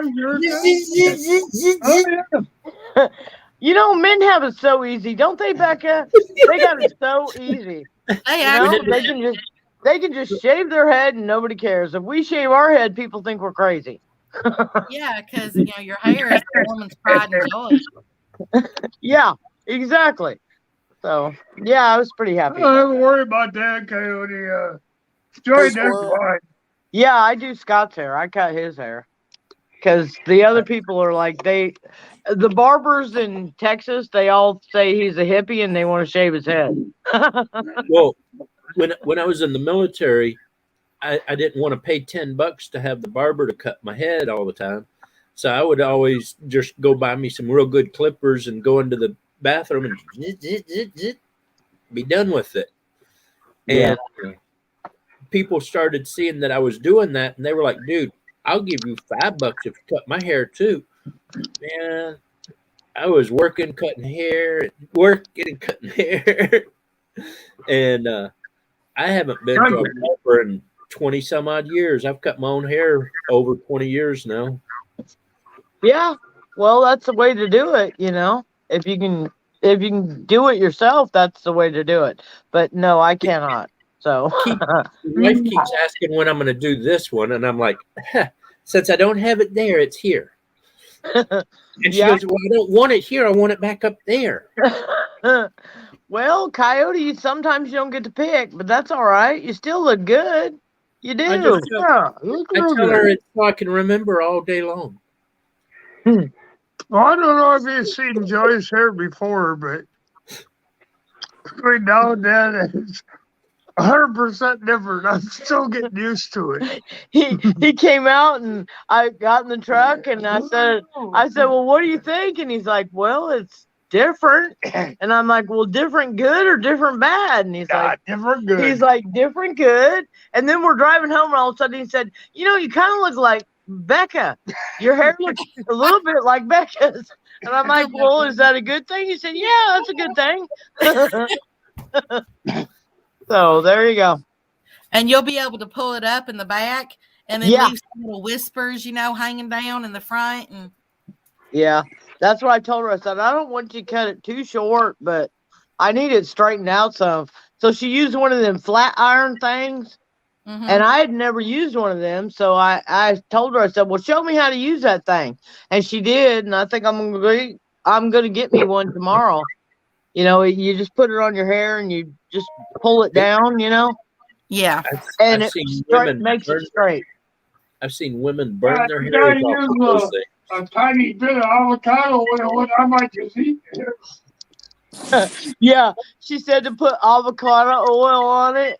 Men have it so easy, don't they, Becca? They got it so easy. They can just shave their head and nobody cares. If we shave our head, people think we're crazy. Yeah, because your hair is a woman's pride and joy. Yeah, exactly. So yeah, I was pretty happy. Don't worry about that, Coyote. Joy does fine. Yeah, I do Scott's hair. I cut his hair because the other people are like the barbers in Texas. They all say he's a hippie and they want to shave his head. Well, when I was in the military, I didn't want to pay $10 to have the barber to cut my head all the time. So I would always just go buy me some real good clippers and go into the bathroom and be done with it. And people started seeing that I was doing that, and they were like, "Dude, I'll give you $5 if you cut my hair too." Man, I was working, cutting hair, and I haven't been to a barber in 20 some odd years. I've cut my own hair over 20 years now. Yeah, well, that's the way to do it. If you can do it yourself, that's the way to do it. But no, I cannot. So my wife keeps asking when I'm going to do this one, and I'm like, since I don't have it there, it's here. And she goes, "Well, I don't want it here. I want it back up there." Well, Coyote, sometimes you don't get to pick, but that's all right. You still look good. You do. I tell her it's so I can remember all day long. Well, I don't know if you've seen Joy's hair before, but between now and then, it's 100% different. I'm still getting used to it. He came out and I got in the truck and I said, "Well, what do you think?" And he's like, "Well, it's different." And I'm like, "Well, different good or different bad?" And he's like, "Different good." He's like, "Different good." And then we're driving home and all of a sudden he said, "You kind of look like Becca. Your hair looks a little bit like Becca's." And I'm like, "Well, is that a good thing?" He said, "Yeah, that's a good thing." So there you go. And you'll be able to pull it up in the back and then leave some little whispers, hanging down in the front. And yeah, that's what I told her. I said, "I don't want you to cut it too short, but I need it straightened out some." So she used one of them flat iron things And I had never used one of them, so I told her, I said, "Well, show me how to use that thing," and she did, and I think I'm gonna get me one tomorrow. You know, you just put it on your hair and you just pull it down, you know, Yeah. and I've it seen women makes it burn. straight. I've seen women burn their You hair gotta off use with those things. a tiny bit of avocado oil, and I might just eat it. Yeah, she said to put avocado oil on it,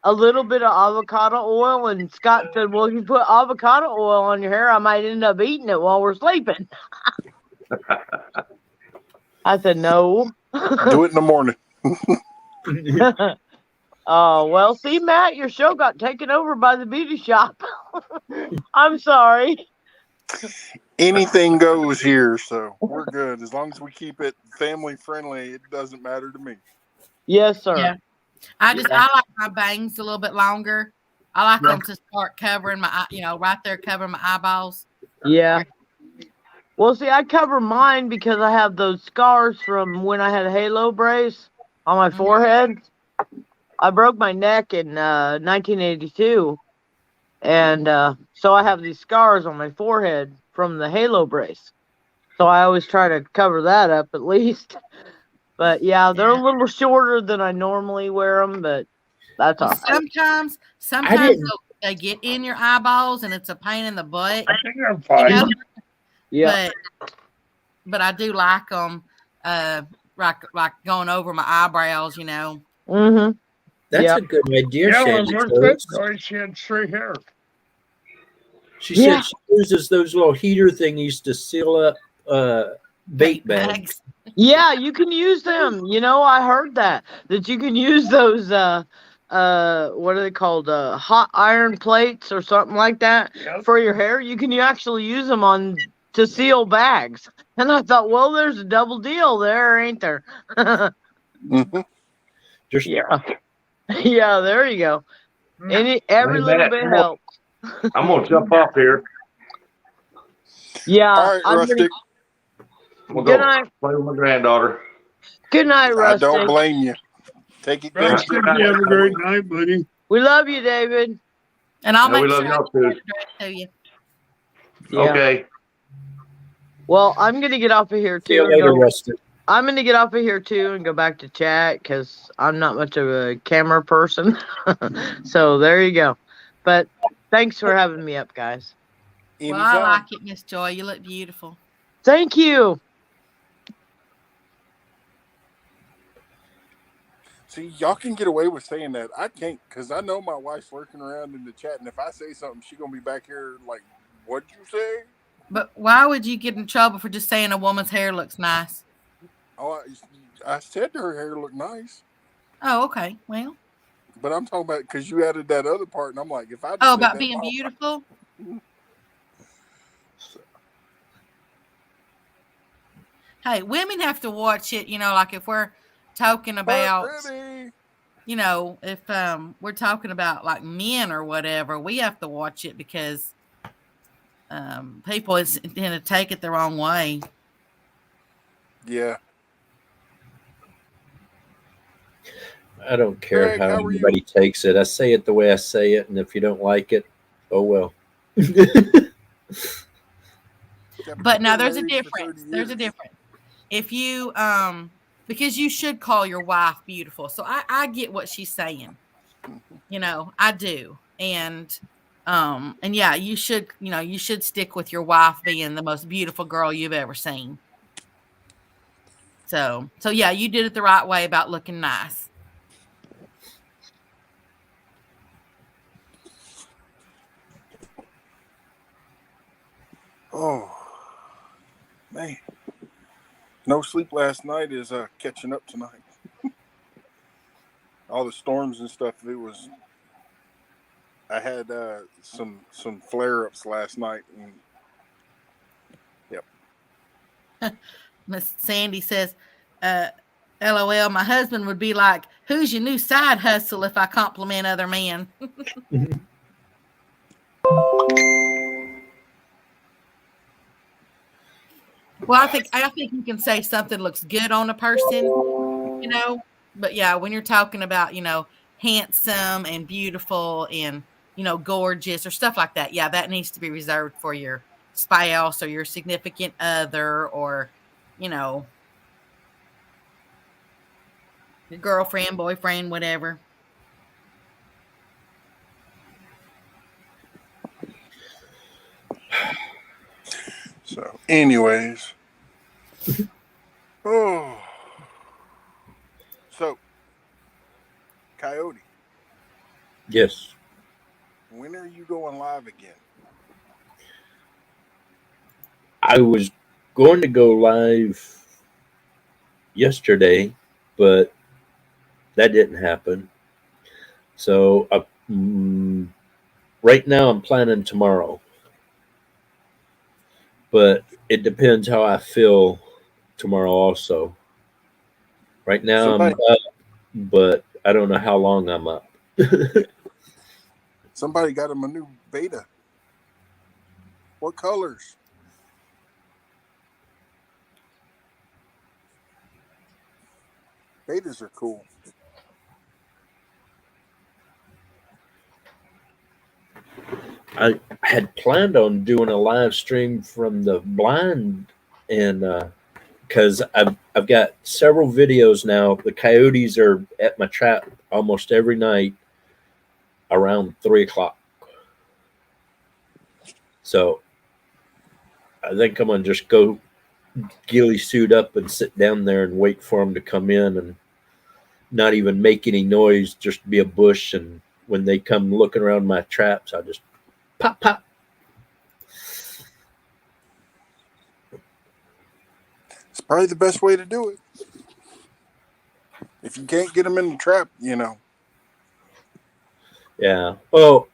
a little bit of avocado oil, and Scott said, "Well, if you put avocado oil on your hair, I might end up eating it while we're sleeping." I said, "No." Do it in the morning. Oh, well, see, Matt, your show got taken over by the beauty shop. I'm sorry. Anything goes here, so we're good. As long as we keep it family friendly, it doesn't matter to me. Yes, sir. Yeah. I like my bangs a little bit longer. I like them to start covering my, right there covering my eyeballs. Yeah. Well, see, I cover mine because I have those scars from when I had a halo brace on my forehead. I broke my neck in 1982, and so I have these scars on my forehead from the halo brace. So I always try to cover that up at least. But yeah, they're a little shorter than I normally wear them, but that's all right. Sometimes they get in your eyeballs and it's a pain in the butt. I think I'm fine. Yeah. But I do like them, like going over my eyebrows, Mm-hmm. That's a good idea, Yeah, Shandy. when we're sick, she had straight hair. She said she uses those little heater thingies to seal up bait bags. Yeah, you can use them. You know, I heard that you can use those what are they called? Hot iron plates or something like that for your hair. You actually use them to seal bags. And I thought, well, there's a double deal there, ain't there? Yeah. Yeah, there you go. Every little bit helps. I'm gonna jump off here. Yeah. All right, Rustic. Good night. Play with my granddaughter. Good night, Rustic. I don't blame you. Take it good. Rustic, you have a great night, buddy. We love you, David. And I'll make we sure love y'all too. to you. Yeah. Okay. Well, I'm gonna get off of here too. See you later, Rustic. I'm gonna get off of here too and go back to chat because I'm not much of a camera person. So there you go. But thanks for having me up, guys. Well, I like it, Miss Joy. You look beautiful. Thank you. See, y'all can get away with saying that. I can't, because I know my wife's lurking around in the chat, and if I say something, she's going to be back here like, what'd you say? But why would you get in trouble for just saying a woman's hair looks nice? Oh, I said her hair looked nice. Oh, okay. Well. But I'm talking about, because you added that other part, and I'm like, if I just about that, being beautiful? Hey, women have to watch it, like if we're talking about, if we're talking about like men or whatever, we have to watch it because people is going to take it the wrong way. Yeah. I don't care how anybody takes it. I say it the way I say it, and if you don't like it, oh well. But now there's a difference. There's a difference. If you because you should call your wife beautiful. So I get what she's saying. I do. And yeah, you should stick with your wife being the most beautiful girl you've ever seen. So yeah, you did it the right way about looking nice. Oh, man. No sleep last night is catching up tonight. All the storms and stuff, I had some flare-ups last night. And, yep. Miss Sandy says, LOL, my husband would be like, who's your new side hustle if I compliment other men? Well, I think you can say something looks good on a person, but yeah, when you're talking about, handsome and beautiful and, gorgeous or stuff like that. Yeah, that needs to be reserved for your spouse or your significant other or, your girlfriend, boyfriend, whatever. So, anyways. Oh. So, Coyote, Yes. when are you going live again? I was going to go live yesterday, but that didn't happen. So right now I'm planning tomorrow, but it depends how I feel tomorrow also. Right now I'm Somebody, up, but I don't know how long I'm up. somebody got him a new beta. What colors? Betas are cool. I had planned on doing a live stream from the blind, and because I've got several videos now. The coyotes are at my trap almost every night around 3 o'clock. So I think I'm gonna just go ghillie suit up and sit down there and wait for them to come in and not even make any noise, just be a bush. And when they come looking around my traps, I'll just pop, pop. It's probably the best way to do it. If you can't get them in the trap, Yeah. Well,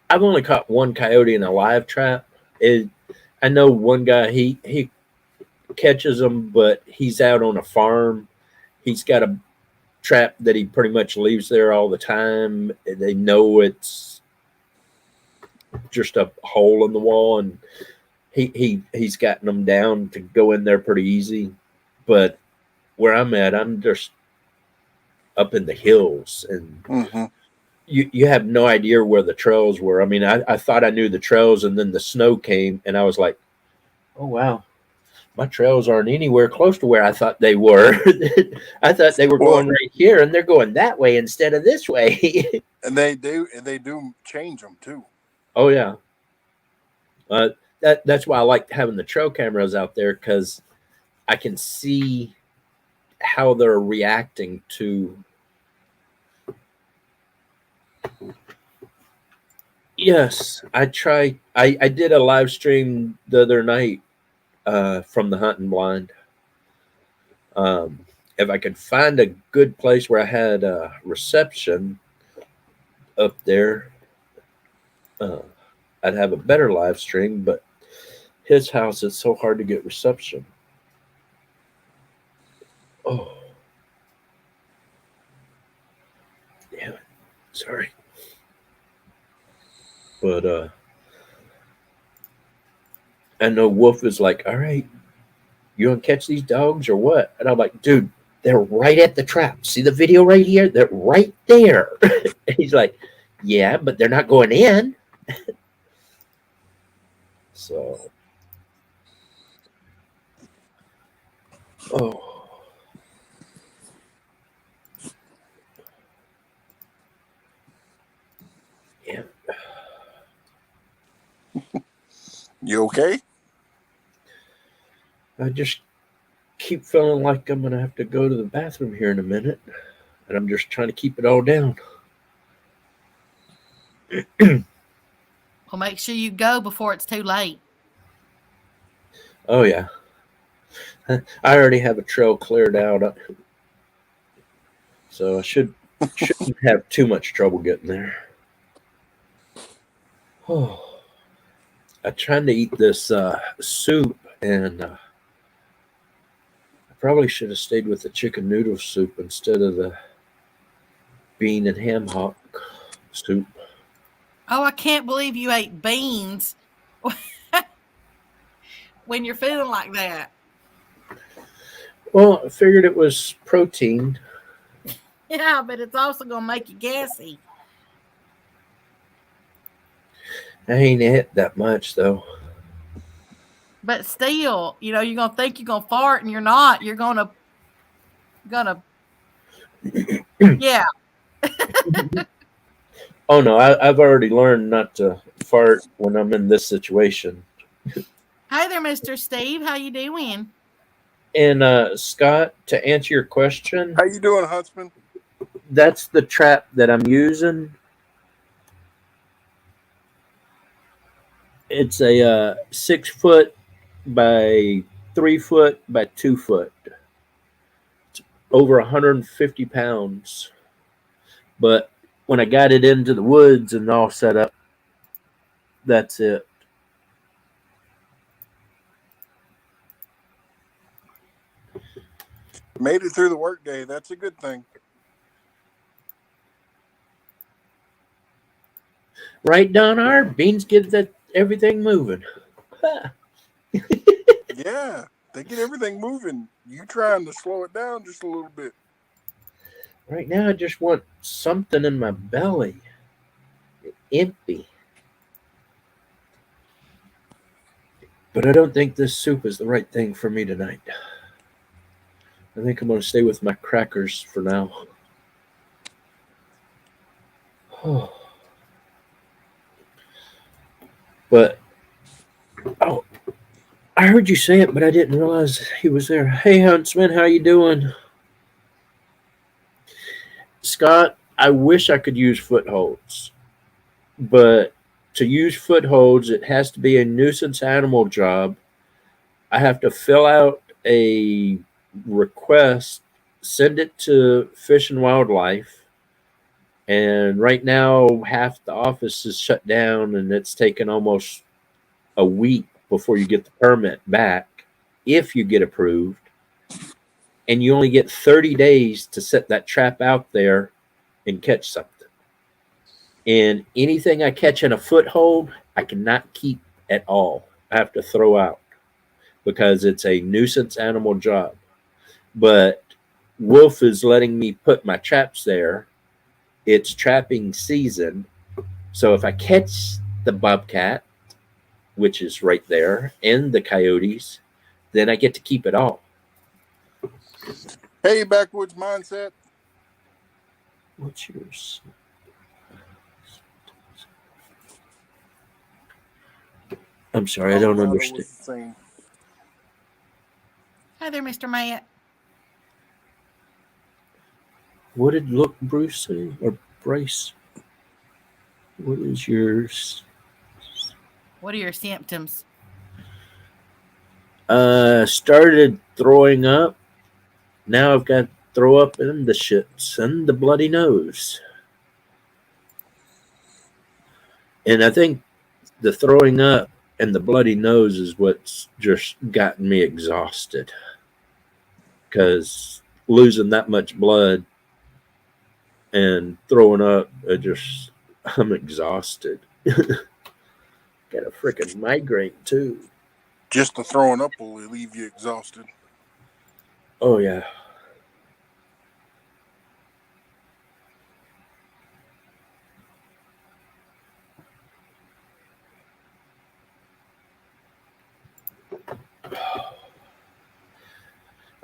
I've only caught one coyote in a live trap. I know one guy, he catches them, but he's out on a farm. He's got a trap that he pretty much leaves there all the time. They know it's just a hole in the wall, and he's gotten them down to go in there pretty easy. But where I'm at, I'm just up in the hills, and Mm-hmm. you have no idea where the trails were. I mean, I thought I knew the trails, and then the snow came, and I was like, oh wow, my trails aren't anywhere close to where I thought they were. I thought they were Well, going right here, and they're going that way instead of this way. and they do change them too. Oh yeah, uh, that's why I like having the trail cameras out there, because I can see how they're reacting to. Yes, I did a live stream the other night from the hunting blind. If I could find a good place where I had a reception up there, uh, I'd have a better live stream. But his house, it's so hard to get reception. Oh, damn it! Sorry, but I know Wolf is like, all right, you want to catch these dogs or what? And I'm like, dude, they're right at the trap. See the video right here? They're right there. And he's like, yeah, but they're not going in. So, oh, yeah. You okay? I just keep feeling like I'm going to have to go to the bathroom here in a minute. And I'm just trying to keep it all down. Well, make sure you go before it's too late. Oh, yeah. I already have a trail cleared out. So I shouldn't have too much trouble getting there. Oh, I'm trying to eat this soup, and I probably should have stayed with the chicken noodle soup instead of the bean and ham hock soup. Oh, I can't believe you ate beans when you're feeling like that. Well, I figured it was protein. Yeah, but it's also gonna make you gassy. I ain't hit that much though. But still, you're gonna think you're gonna fart and you're not. You're gonna yeah. Oh no, I've already learned not to fart when I'm in this situation. Hey there, Mr. Steve. How you doing? And Scott, to answer your question, How you doing, Huntsman? that's the trap that I'm using. It's a 6 foot by 3 foot by 2 foot. It's over 150 pounds. But when I got it into the woods and all set up, that's it. Made it through the workday. That's a good thing. Right, Don R. Beans get that everything moving. Yeah, they get everything moving. You trying to slow it down just a little bit. Right now, I just want something in my belly. Empty. But I don't think this soup is the right thing for me tonight. I think I'm going to stay with my crackers for now. But, oh, I heard you say it, but I didn't realize he was there. Hey, Huntsman, how you doing? Scott, I wish I could use footholds, but to use footholds, it has to be a nuisance animal job. I have to fill out a request, send it to Fish and Wildlife, and right now half the office is shut down, and it's taken almost a week before you get the permit back if you get approved, and you only get 30 days to set that trap out there and catch something. And anything I catch in a foothold, I cannot keep at all. I have to throw out because it's a nuisance animal job. But Wolf is letting me put my traps there. It's trapping season. So if I catch the bobcat, which is right there, and the coyotes, then I get to keep it all. Hey, Backwoods Mindset. What's yours? I'm sorry, I don't Colorado understand. was the same. Hi there, Mr. Matt. What did Look Bruce say? Or Bryce? What is yours? What are your symptoms? Started throwing up. Now I've got throw up and the shits and the bloody nose. And I think the throwing up and the bloody nose is what's just gotten me exhausted. Because losing that much blood and throwing up, I'm exhausted. Got a freaking migraine too. Just the throwing up will leave you exhausted. Oh yeah.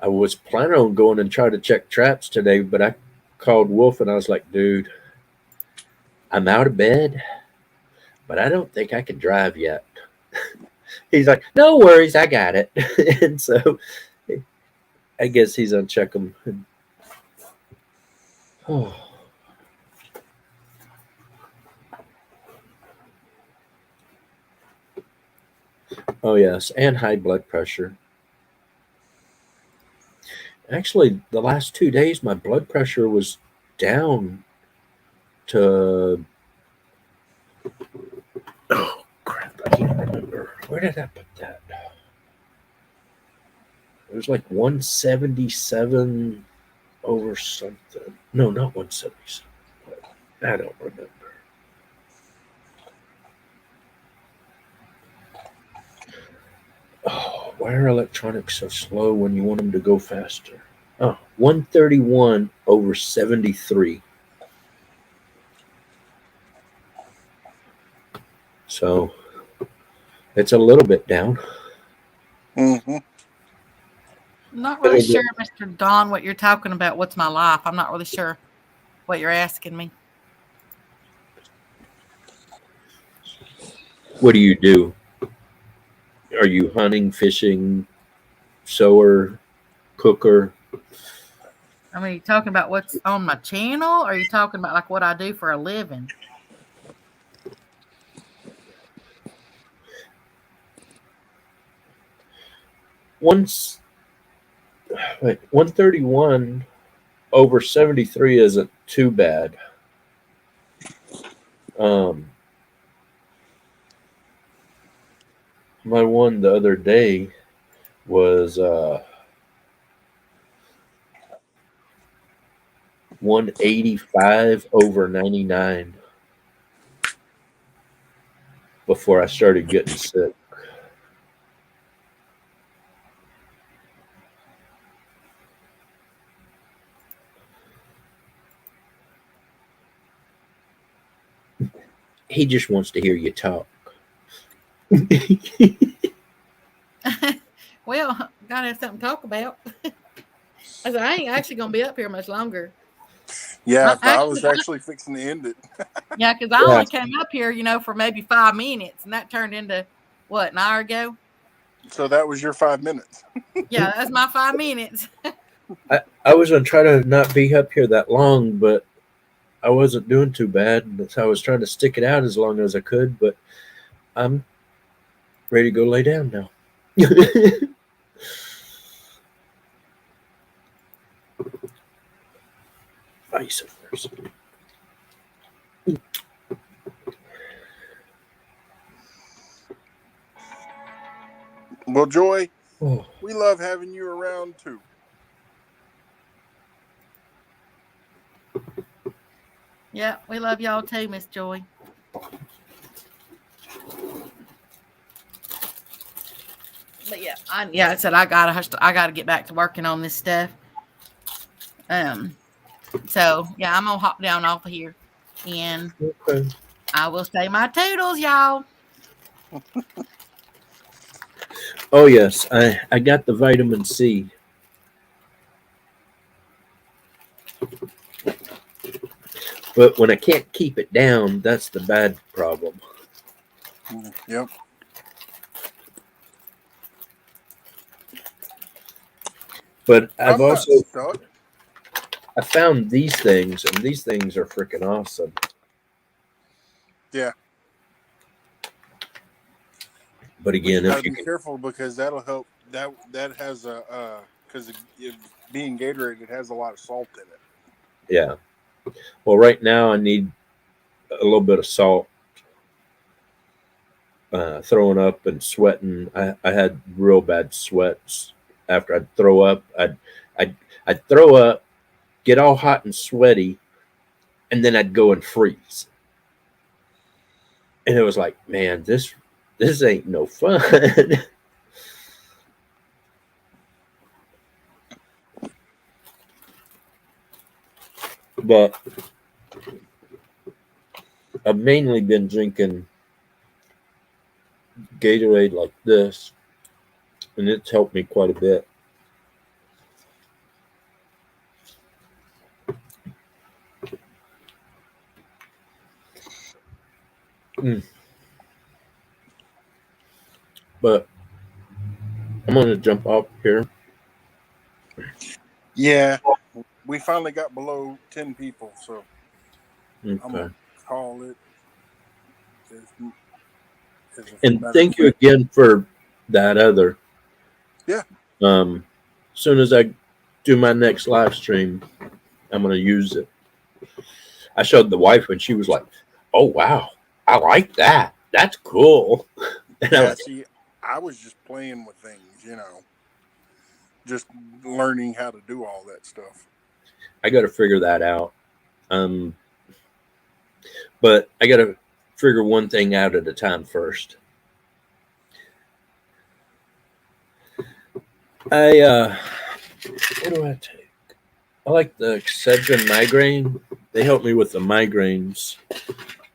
I was planning on going and try to check traps today, but I called Wolf and I was like, dude, I'm out of bed, but I don't think I can drive yet. He's like, no worries, I got it. And so I guess he's on check 'em. Oh. Oh yes, and high blood pressure. Actually, the last 2 days my blood pressure was down to, oh crap, I can't remember. Where did I put that? It was like 177 over something. No, not 177. I don't remember. Oh, why are electronics so slow when you want them to go faster? Oh, 131 over 73. So it's a little bit down. Mm-hmm. I'm not really sure, Mr. Don, what you're talking about. What's my life? I'm not really sure what you're asking me. What do you do? Are you hunting, fishing, sewer, cooker? I mean, you talking about what's on my channel, or are you talking about like what I do for a living? Once, wait, 131 over 73 isn't too bad. My one the other day was 185 over 99 before I started getting sick. He just wants to hear you talk. Well, gotta have something to talk about. I said, I ain't actually gonna be up here much longer. Yeah, I was Actually, actually fixing to end it. yeah, because I Yeah. only came up here, for maybe 5 minutes, and that turned into what, an hour ago? So that was your 5 minutes. Yeah, that's my 5 minutes. I was going to try to not be up here that long, but I wasn't doing too bad. So I was trying to stick it out as long as I could, but I'm ready to go lay down now. Vice versa. Well, Joy, Oh, we love having you around too. Yeah, we love y'all too, Miss Joy. But yeah, I said I gotta get back to working on this stuff. So yeah, I'm gonna hop down off of here, and okay. I will say my toodles, y'all. Oh yes, I got the vitamin C. But when I can't keep it down, that's the bad problem. Yep. But I've I'm not also stuck. I found these things, and these things are freaking awesome. Yeah. But again, But you got if to you be can, careful because that'll help. That has a because being Gatorade, it has a lot of salt in it. yeah. Well, right now I need a little bit of salt. Throwing up and sweating. I had real bad sweats after I'd throw up. I'd throw up, get all hot and sweaty, and then I'd go and freeze. And it was like, man, this ain't no fun. But I've mainly been drinking Gatorade like this, and it's helped me quite a bit. Mm. But I'm gonna jump off here. Yeah, we finally got below 10 people, so I'm Okay. gonna call it as a And matter of thank you fact. again for that other. Yeah. As soon as I do my next live stream, I'm gonna use it. I showed the wife and she was like, "Oh wow, I like that. That's cool." And I Yeah. was See, I was just playing with things, just learning how to do all that stuff. I got to figure that out. Um, but I got to figure one thing out at a time first. I what do I take? I like the Excedrin migraine. They help me with the migraines.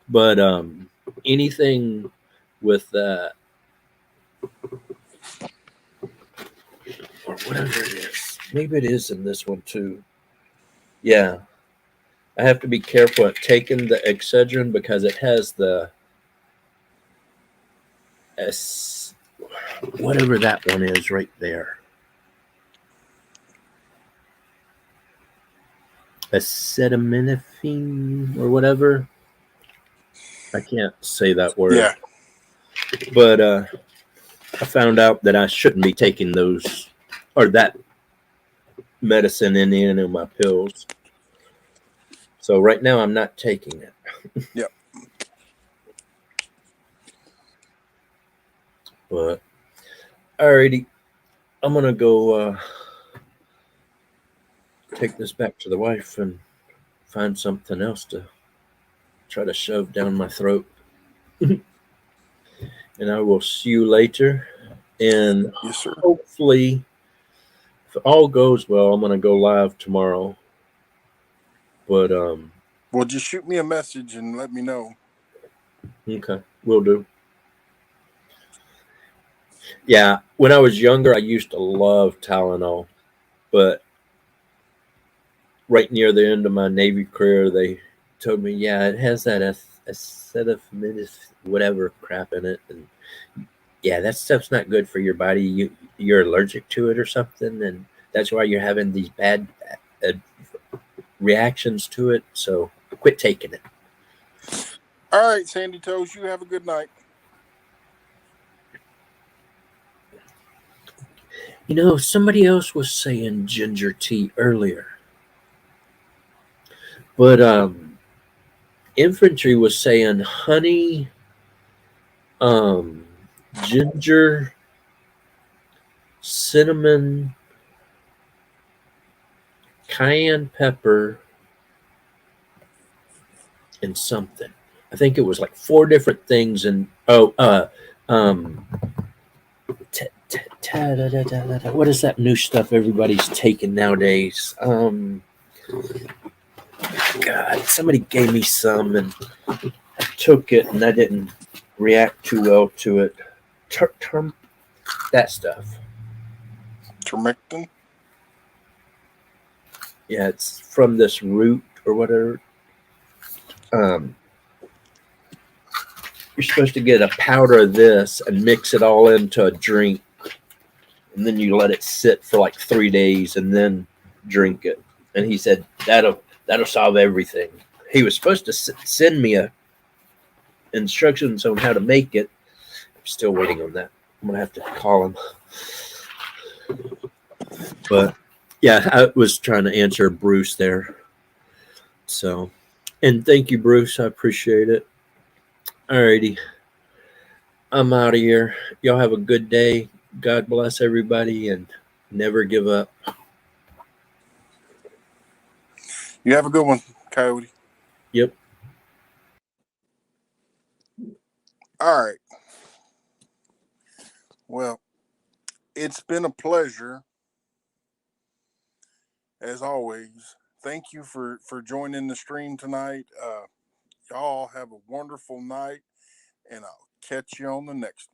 But anything with or whatever it is. Maybe it is in this one too. Yeah. I have to be careful at taking the Excedrin because it has the S whatever that one is right there. Acetaminophen or whatever. I can't say that word. Yeah. But I found out that I shouldn't be taking those or that medicine in any of my pills. So right now I'm not taking it. Yep. But alrighty, I'm gonna go take this back to the wife and find something else to try to shove down my throat. And I will see you later. And Yes, sir. hopefully, if all goes well, I'm gonna go live tomorrow. But Well, just shoot me a message and let me know. okay, will do. Yeah, when I was younger, I used to love Tylenol, but right near the end of my Navy career, they told me, yeah, it has that acetaminophen, whatever crap in it, and yeah, that stuff's not good for your body. You're allergic to it or something, and that's why you're having these bad uh, reactions to it. So quit taking it. All right, Sandy Toes, you have a good night. You know, somebody else was saying ginger tea earlier, but infantry was saying honey, um, ginger, cinnamon, cayenne pepper, and something. I think it was like four different things. And um, what is that new stuff everybody's taking nowadays? God, somebody gave me some and I took it and I didn't react too well to it. That stuff. Termectin. Yeah, it's from this root or whatever. Um, you're supposed to get a powder of this and mix it all into a drink, and then you let it sit for like 3 days and then drink it. And he said that'll solve everything. He was supposed to send me instructions on how to make it. I'm still waiting on that. I'm gonna have to call him. But yeah, I was trying to answer Bruce there. So, and thank you, Bruce. I appreciate it. Alrighty, I'm out of here. Y'all have a good day. God bless everybody, and never give up. You have a good one, Coyote. Yep. All right. Well, it's been a pleasure as always. Thank you for joining the stream tonight. Y'all have a wonderful night, and I'll catch you on the next one.